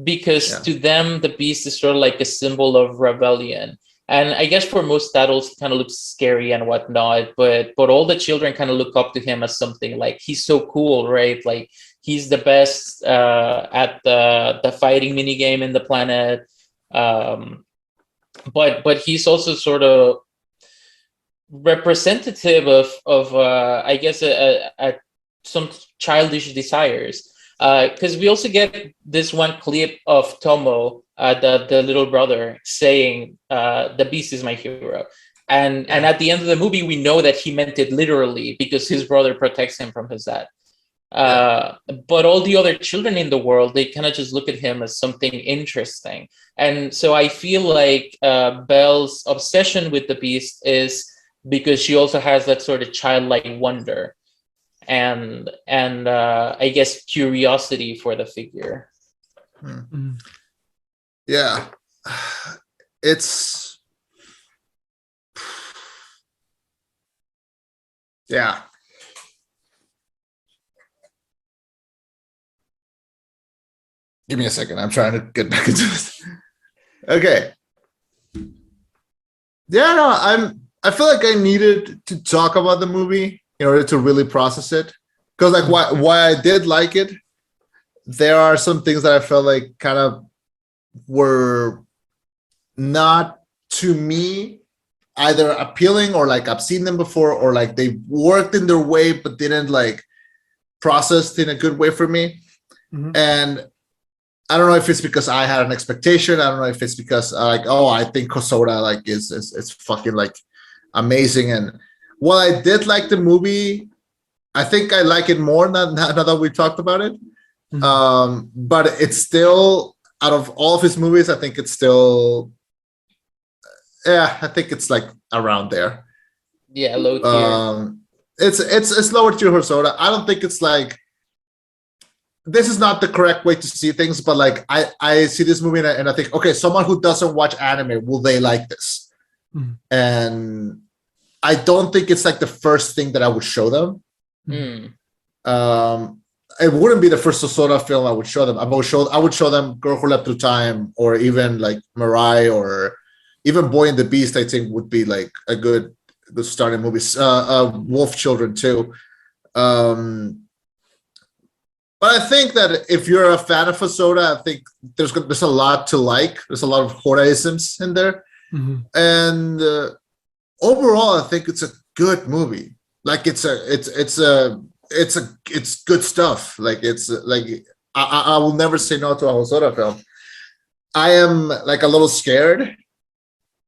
because to them the beast is sort of like a symbol of rebellion. And I guess for most adults, it kind of looks scary and whatnot, but all the children kind of look up to him as something like he's so cool, right? Like he's the best at the fighting mini game in the planet. But he's also sort of representative of I guess some childish desires. Because we also get this one clip of Tomo, the little brother, saying, "The beast is my hero," and at the end of the movie, we know that he meant it literally because his brother protects him from his dad. But all the other children in the world, they kind of just look at him as something interesting, and so I feel like Belle's obsession with the beast is because she also has that sort of childlike wonder and I guess curiosity for the figure.
Yeah, it's yeah. Give me a second. I'm trying to get back into this. Okay. Yeah, no, I feel like I needed to talk about the movie in order to really process it. Because like why I did like it, there are some things that I felt like kind of were not to me either appealing or like I've seen them before or like they worked in their way but didn't like processed in a good way for me. And I don't know if it's because I had an expectation. I don't know if it's because like, oh, I think Hosoda like is fucking like amazing. And while I did like the movie, I think I like it more now that we talked about it. But it's still, out of all of his movies, I think it's still, I think it's like around there.
Yeah, low tier.
It's lower tier Hosoda. I don't think it's like, this is not the correct way to see things, but like I see this movie and I think, okay, someone who doesn't watch anime, will they like this? And I don't think it's like the first thing that I would show them. It wouldn't be the first Hosoda film I would show them. I would show them Girl Who Leapt Through Time, or even like Mirai, or even Boy and the Beast. I think would be like a good starting movie. Wolf Children too. But I think that if you're a fan of Hosoda, I think there's a lot to like. There's a lot of Horaisms in there, and overall, I think it's a good movie. Like it's good stuff. Like it's like I will never say no to a Hosoda film. I am like a little scared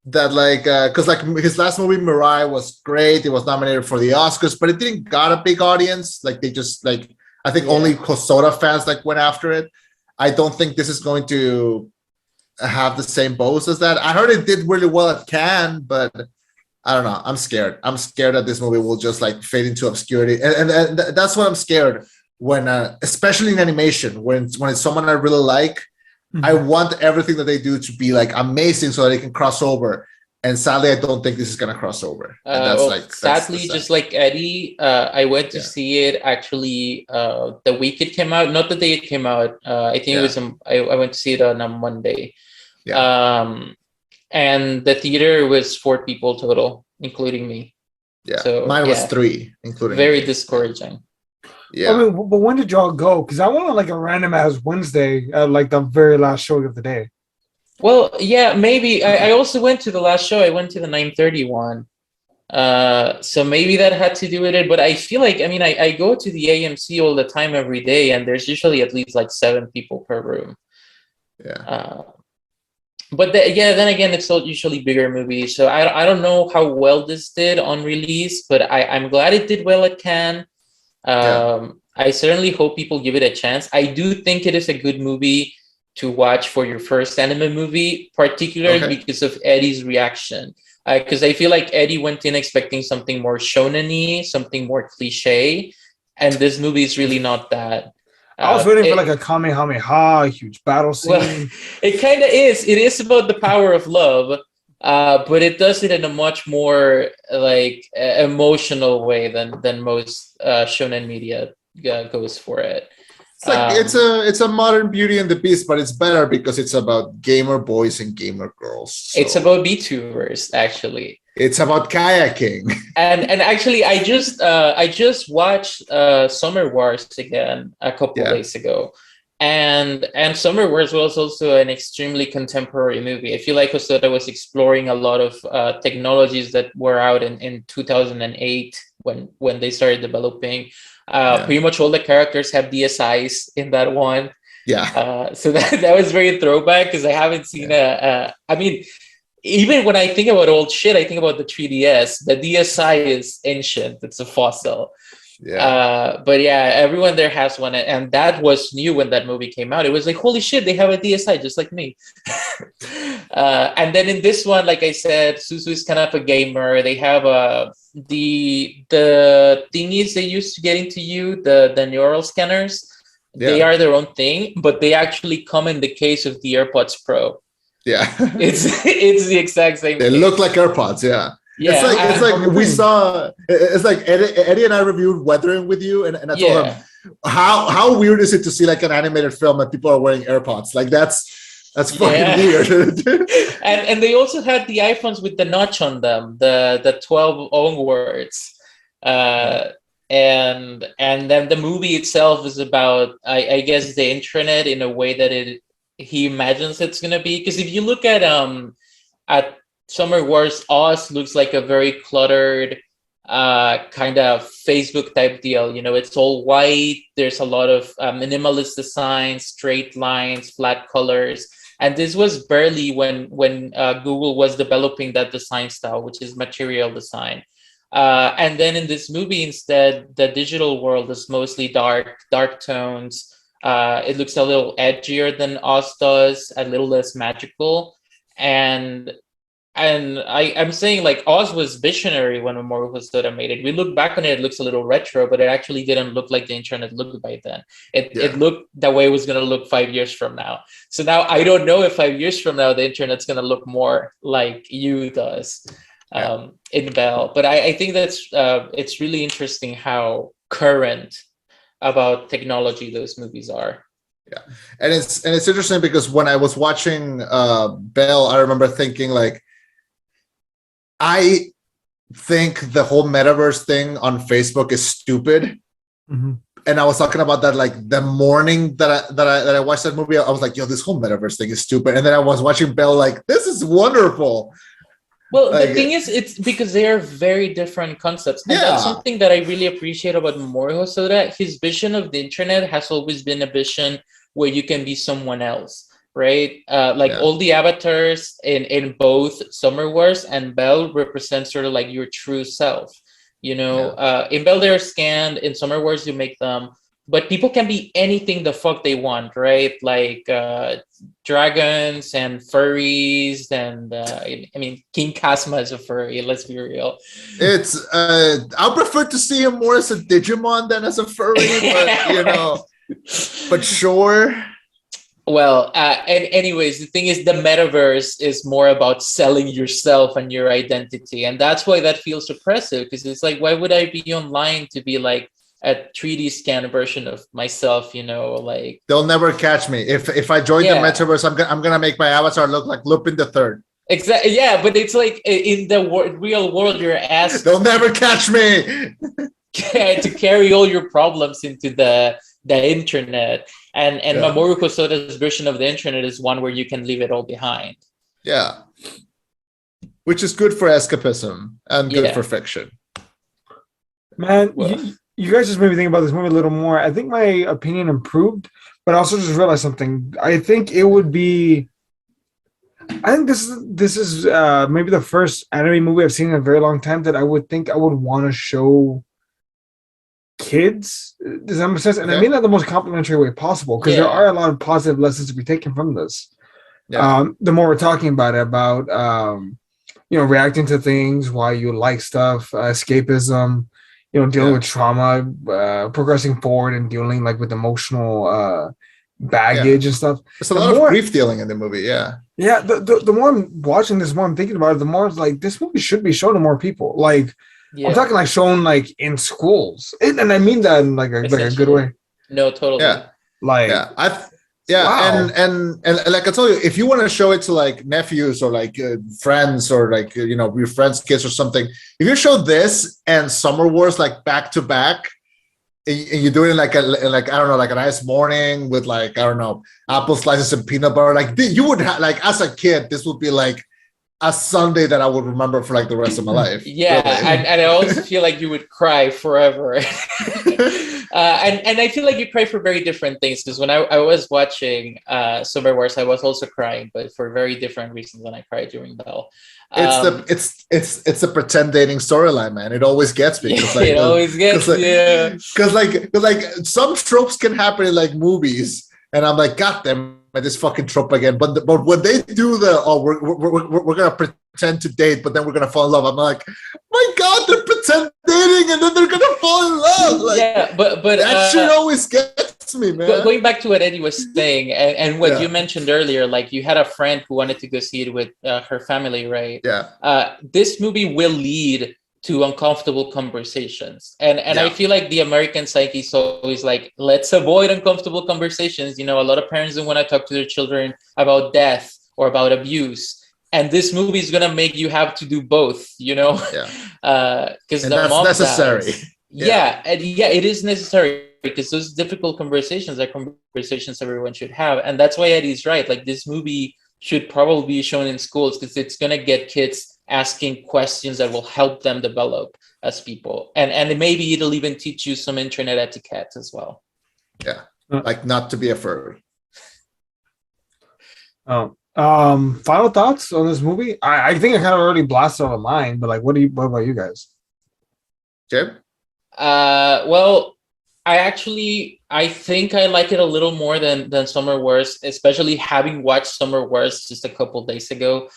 that like because like his last movie Mirai was great. It was nominated for the Oscars, but it didn't got a big audience. Like they just like. I think only Hosoda fans like went after it. I don't think this is going to have the same bows as that. I heard it did really well at Cannes, but I don't know. I'm scared. I'm scared that this movie will just like fade into obscurity, and that's what I'm scared when, especially in animation, when it's someone I really like. I want everything that they do to be like amazing so that they can cross over. And sadly, I don't think this is gonna cross over. And that's
sadly, just like Eddie, I went to see it actually the week it came out, not the day it came out. I think it was I went to see it on a Monday. And the theater was 4 people total, including me. So
mine was 3, including
very
me.
discouraging.
I mean, but when did y'all go? Because I went on like a random ass Wednesday, like the very last showing of the day.
Well, yeah, maybe. I also went to the last show. I went to the 9:30 one. So maybe that had to do with it. But I feel like, I mean, I go to the AMC all the time every day, and there's usually at least like 7 people per room. But then again, it's usually bigger movies. So I don't know how well this did on release, but I'm glad it did well at Cannes. I certainly hope people give it a chance. I do think it is a good movie to watch for your first anime movie, particularly because of Eddie's reaction. Because I feel like Eddie went in expecting something more shonen-y, something more cliche, and this movie is really not that.
I was waiting for like a Kamehameha, a huge battle scene.
Well, it kind of is. It is about the power of love, but it does it in a much more like emotional way than most shonen media goes for it.
It's like it's a modern Beauty and the Beast, but it's better because it's about gamer boys and gamer girls. So.
It's about VTubers, actually.
It's about kayaking.
And actually, I just watched Summer Wars again a couple days ago, and Summer Wars was also an extremely contemporary movie. I feel like Hosoda was exploring a lot of technologies that were out in 2008 when they started developing. Pretty much all the characters have DSIs in that one.
Yeah.
So that was very throwback because I haven't seen I mean, even when I think about old shit, I think about the 3DS. The DSI is ancient. It's a fossil.
Yeah.
But yeah, everyone there has one. And that was new when that movie came out. It was like, holy shit, they have a DSI just like me. And then in this one, like I said, Suzu is kind of a gamer. They have the thingies they use to get into you, the neural scanners. Yeah. They are their own thing, but they actually come in the case of the AirPods Pro.
Yeah.
It's the exact same
thing. They look like AirPods, yeah.
Yeah,
it's like we saw. It's like Eddie and I reviewed Weathering with you, and I told him how weird is it to see like an animated film and people are wearing AirPods? Like that's fucking weird.
and they also had the iPhones with the notch on them, the 12 onwards, and then the movie itself is about I guess the intranet in a way that he imagines it's gonna be. Because if you look at Summer Wars, Oz looks like a very cluttered kind of Facebook type deal. You know, it's all white. There's a lot of minimalist designs, straight lines, flat colors. And this was barely when Google was developing that design style, which is material design. And then in this movie, instead, the digital world is mostly dark tones. It looks a little edgier than Oz does, a little less magical. And I'm saying like Oz was visionary when Mamoru Hosoda made it. We look back on it, it looks a little retro, but it actually didn't look like the internet looked by then. It looked the way it was going to look 5 years from now. So now I don't know if 5 years from now the internet's going to look more like you does in Belle. But I think that's it's really interesting how current about technology those movies are.
Yeah, and it's interesting because when I was watching Belle, I remember thinking like, I think the whole metaverse thing on Facebook is stupid. Mm-hmm. And I was talking about that like the morning that I watched that movie. I was like, yo, this whole metaverse thing is stupid. And then I was watching Belle like, this is wonderful.
Well, like, the thing is, it's because they are very different concepts. And that's something that I really appreciate about Mamoru Hosoda. His vision of the internet has always been a vision where you can be someone else. Right, all the avatars in both Summer Wars and Belle represent sort of like your true self. You know, in Belle they're scanned. In Summer Wars you make them, but people can be anything the fuck they want, right? Like dragons and furries, and I mean King Kazuma is a furry. Let's be real.
It's I prefer to see him more as a Digimon than as a furry, but you know, but sure.
Well, and anyways, the thing is, the metaverse is more about selling yourself and your identity. And that's why that feels oppressive, because it's like, why would I be online to be like a 3D scan version of myself, you know, like...
They'll never catch me. If I join the metaverse, I'm gonna make my avatar look like Lupin the Third.
Exactly. Yeah, but it's like in the real world, you're asked...
They'll never catch me!
to carry all your problems into the internet. And Mamoru Hosoda's version of the internet is one where you can leave it all behind.
Yeah. Which is good for escapism and good for fiction.
Man, you guys just made me think about this movie a little more. I think my opinion improved, but I also just realized something. I think this is maybe the first anime movie I've seen in a very long time that I would think I would want to show kids. Does that make sense? And I mean that in the most complimentary way possible, because there are a lot of positive lessons to be taken from this. The more we're talking about it, about reacting to things, why you like stuff, escapism, dealing with trauma, progressing forward, and dealing like with emotional baggage and stuff.
There's a lot of grief dealing in the movie. Yeah.
Yeah. The more I'm watching this, the more I'm thinking about it, the more it's like this movie should be shown to more people. Like, I'm talking like shown like in schools, and I mean that in like a good way.
No, totally.
Wow.
And like I told you, if you want to show it to like nephews or like friends or like your friends' kids or something, if you show this and Summer Wars like back to back, and you're doing like I don't know, like a nice morning with like I don't know, apple slices and peanut butter, like you would have like as a kid, this would be like a Sunday that I would remember for like the rest of my life.
Yeah, really. and I also feel like you would cry forever. And I feel like you cry for very different things, because when I was watching Summer Wars, I was also crying, but for very different reasons than I cried during Belle.
It's a pretend dating storyline, man. It always gets me.
Like, it always gets me.
Because like some tropes can happen in like movies, and I'm like, God damn it, this fucking trope again. But when they do we're gonna pretend to date, but then we're gonna fall in love, I'm like, my God, they're pretend dating, and then they're gonna fall in love. Like,
but
that shit always gets me, man.
Going back to what Eddie was saying, and what you mentioned earlier, like you had a friend who wanted to go see it with her family, right?
Yeah.
This movie will lead to uncomfortable conversations, and I feel like the American psyche is always like, let's avoid uncomfortable conversations. A lot of parents don't want to talk to their children about death or about abuse, and this movie is gonna make you have to do both. Because
that's necessary.
It is necessary, because those difficult conversations are conversations everyone should have, and that's why Eddie's right. Like, this movie should probably be shown in schools, because it's gonna get kids asking questions that will help them develop as people, and maybe it'll even teach you some internet etiquette as well.
Yeah, like not to be a furry.
Final thoughts on this movie? I think I kind of already blasted out of mine, but like, what about you guys?
Jim?
Well, I think I like it a little more than Summer Wars, especially having watched Summer Wars just a couple days ago.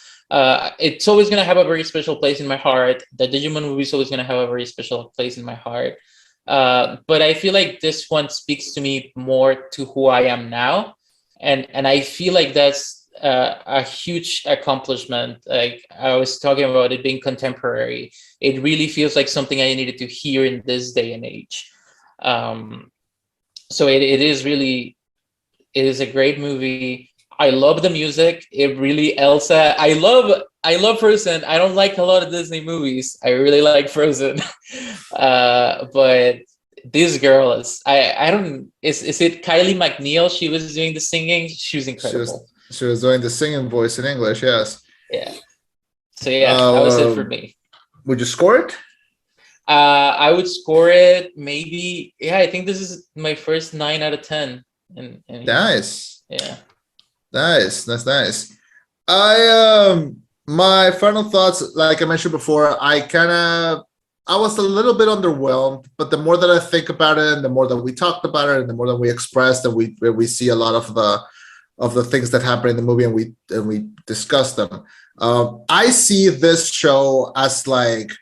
It's always going to have a very special place in my heart. The Digimon movie is always going to have a very special place in my heart. But I feel like this one speaks to me more to who I am now. And I feel like that's a huge accomplishment. Like I was talking about it being contemporary. It really feels like something I needed to hear in this day and age. So it is a great movie. I love the music. It really, Elsa. I love Frozen. I don't like a lot of Disney movies. I really like Frozen. But this girl is, is it Kylie McNeil? She was doing the singing. She was incredible.
She was doing the singing voice in English, yes.
Yeah. So yeah, that was it for me.
Would you score it?
I would score it maybe, I think this is my first 9 out of 10. And
nice.
Yeah.
Nice. That's nice. My final thoughts, like I mentioned before, I was a little bit underwhelmed, but the more that I think about it, and the more that we talked about it, and the more that we expressed, and we see a lot of the things that happen in the movie, and we discuss them. I see this show as like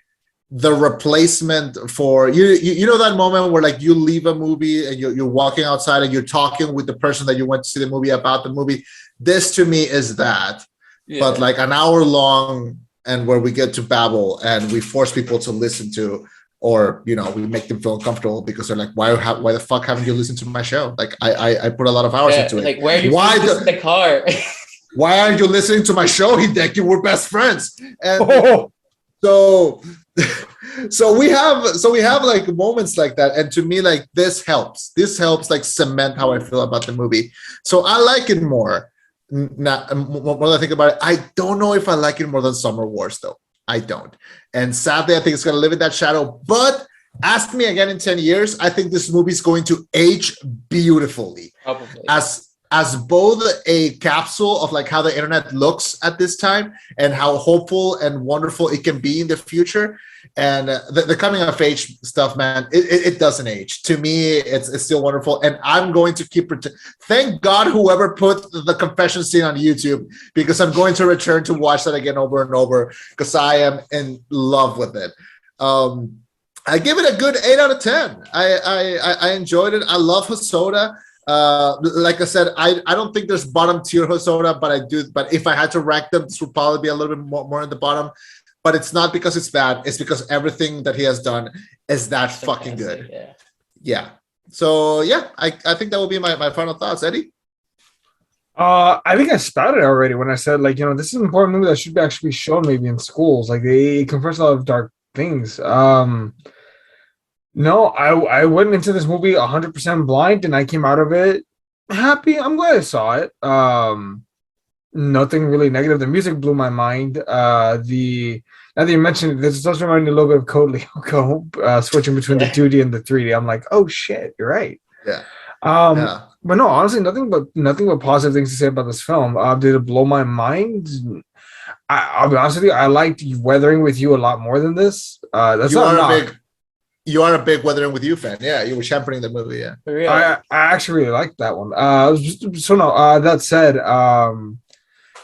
the replacement for you know that moment where like you leave a movie and you're walking outside and you're talking with the person that you went to see the movie about the movie. This to me is that, but like an hour long, and where we get to babble and we force people to listen to, or we make them feel uncomfortable because they're like, why the fuck haven't you listened to my show? Like I put a lot of hours into it.
Like, why are you in the car?
Why aren't you listening to my show, Hideki? We're best friends. And so we have like moments like that, and to me, like this helps like cement how I feel about the movie. So I like it more. Now, more than I think about it, I don't know if I like it more than Summer Wars, though. I don't, and sadly, I think it's gonna live in that shadow. But ask me again in 10 years, I think this movie is going to age beautifully.
Probably.
As both a capsule of like how the internet looks at this time and how hopeful and wonderful it can be in the future. And the coming of age stuff, man, it doesn't age. To me, it's still wonderful. And I'm going to keep thank God whoever put the confession scene on YouTube, because I'm going to return to watch that again over and over, because I am in love with it. I give it a good 8 out of 10. I enjoyed it. I love Hosoda. Like I said, I don't think there's bottom tier Hosoda, but I do. But if I had to rank them, this would probably be a little bit more in the bottom. But it's not because it's bad. It's because everything that he has done is that fucking good. Yeah. So yeah, I think that will be my final thoughts. Eddie?
I think I started already when I said, like, you know, this is an important movie that should actually be shown maybe in schools. Like, it confronts a lot of dark things. No, I went into this movie 100% blind, and I came out of it happy. I'm glad I saw it. Nothing really negative. The music blew my mind. Now that you mentioned it, this does remind me a little bit of Code Lyoko, switching between the 2D and the 3D. I'm like, oh shit, you're right.
Yeah.
But no, honestly, nothing but positive things to say about this film. Did it blow my mind? I'll be honest with you, I liked Weathering with You a lot more than this. That's
You are a big Weathering with You fan. Yeah, you were championing the movie. Yeah,
Really?
I actually really liked that one. That said,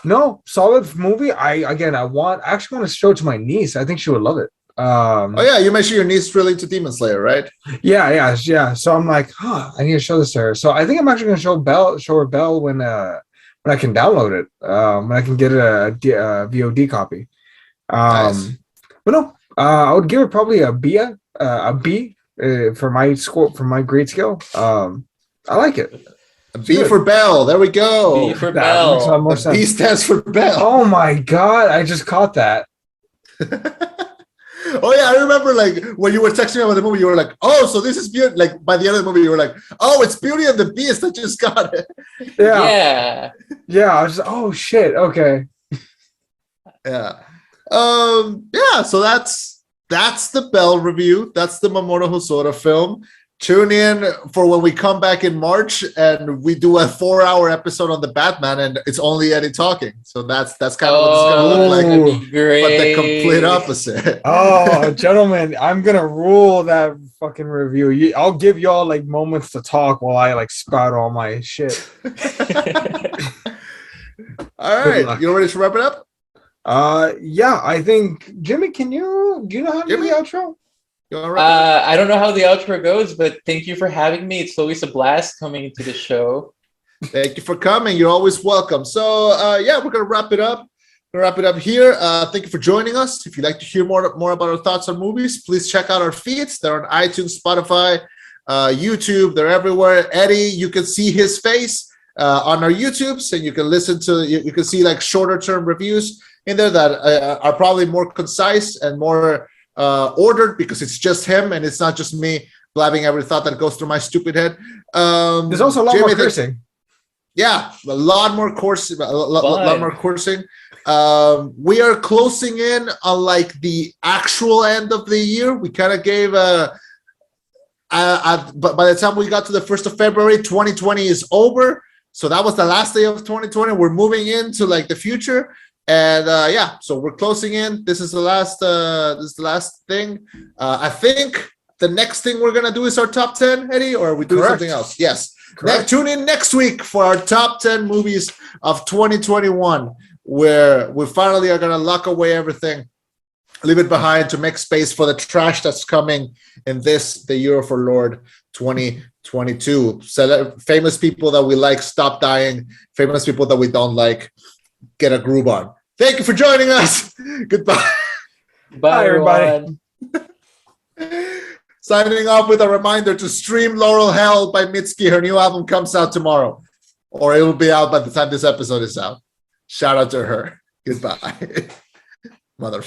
no, solid movie. I actually want to show it to my niece. I think she would love it.
Oh yeah, you mentioned your niece really into Demon Slayer, right?
Yeah. So I'm like, I need to show this to her. So I think I'm actually gonna show her Belle when I can download it. When I can get a VOD copy.
Nice.
But no, I would give it probably a B for my score, for my grade scale. I like it.
A B for Belle. There we go.
B for
That
Belle.
makes a lot more
B
sense.
stands for Belle.
Oh my god, I just caught that.
Oh yeah, I remember like when you were texting me about the movie, you were like, "Oh, so this is Beauty." Like by the end of the movie, you were like, "Oh, it's Beauty and the Beast. I just got it."
Yeah.
I was just, oh shit, okay.
Yeah. Yeah. So that's the Belle review. That's the Mamoru Hosoda film. Tune in for when we come back in March and we do a 4-hour episode on the Batman, and it's only Eddie talking. So that's kind of what it's gonna look like.
That'd be great.
But the complete opposite.
Oh, gentlemen, I'm gonna rule that fucking review. I'll give y'all like moments to talk while I like spout all my shit.
All right, you ready to wrap it up?
Yeah, I think Jimmy, do you know how to do the outro?
I don't know how the outro goes, but thank you for having me. It's always a blast coming into the show.
Thank you for coming. You're always welcome. So yeah, we're gonna wrap it up. Here. Thank you for joining us. If you'd like to hear more about our thoughts on movies, please check out our feeds. They're on iTunes, Spotify, YouTube. They're everywhere. Eddie, you can see his face on our YouTubes, and you can listen to. You can see like shorter term reviews in there that are probably more concise and more ordered because it's just him and it's not just me blabbing every thought that goes through my stupid head.
There's also a lot more cursing.
Yeah, a lot more coursing. Lot more coursing. We are closing in on like the actual end of the year. We kind of gave but by the time we got to the 1st of February, 2020 is over. So that was the last day of 2020. We're moving into like the future. And yeah, so we're closing in. This is the last thing. I think the next thing we're gonna do is our top 10, Eddie, or are we doing something else? Yes. Tune in next week for our top 10 movies of 2021, where we finally are gonna lock away everything, leave it behind to make space for the trash that's coming in the year of our Lord 2022. Famous people that we like stop dying. Famous people that we don't like get a groove on. Thank you for joining us. Goodbye.
Bye, everybody.
Signing off with a reminder to stream Laurel Hell by Mitski. Her new album comes out tomorrow, or it will be out by the time this episode is out. Shout out to her. Goodbye. Mother.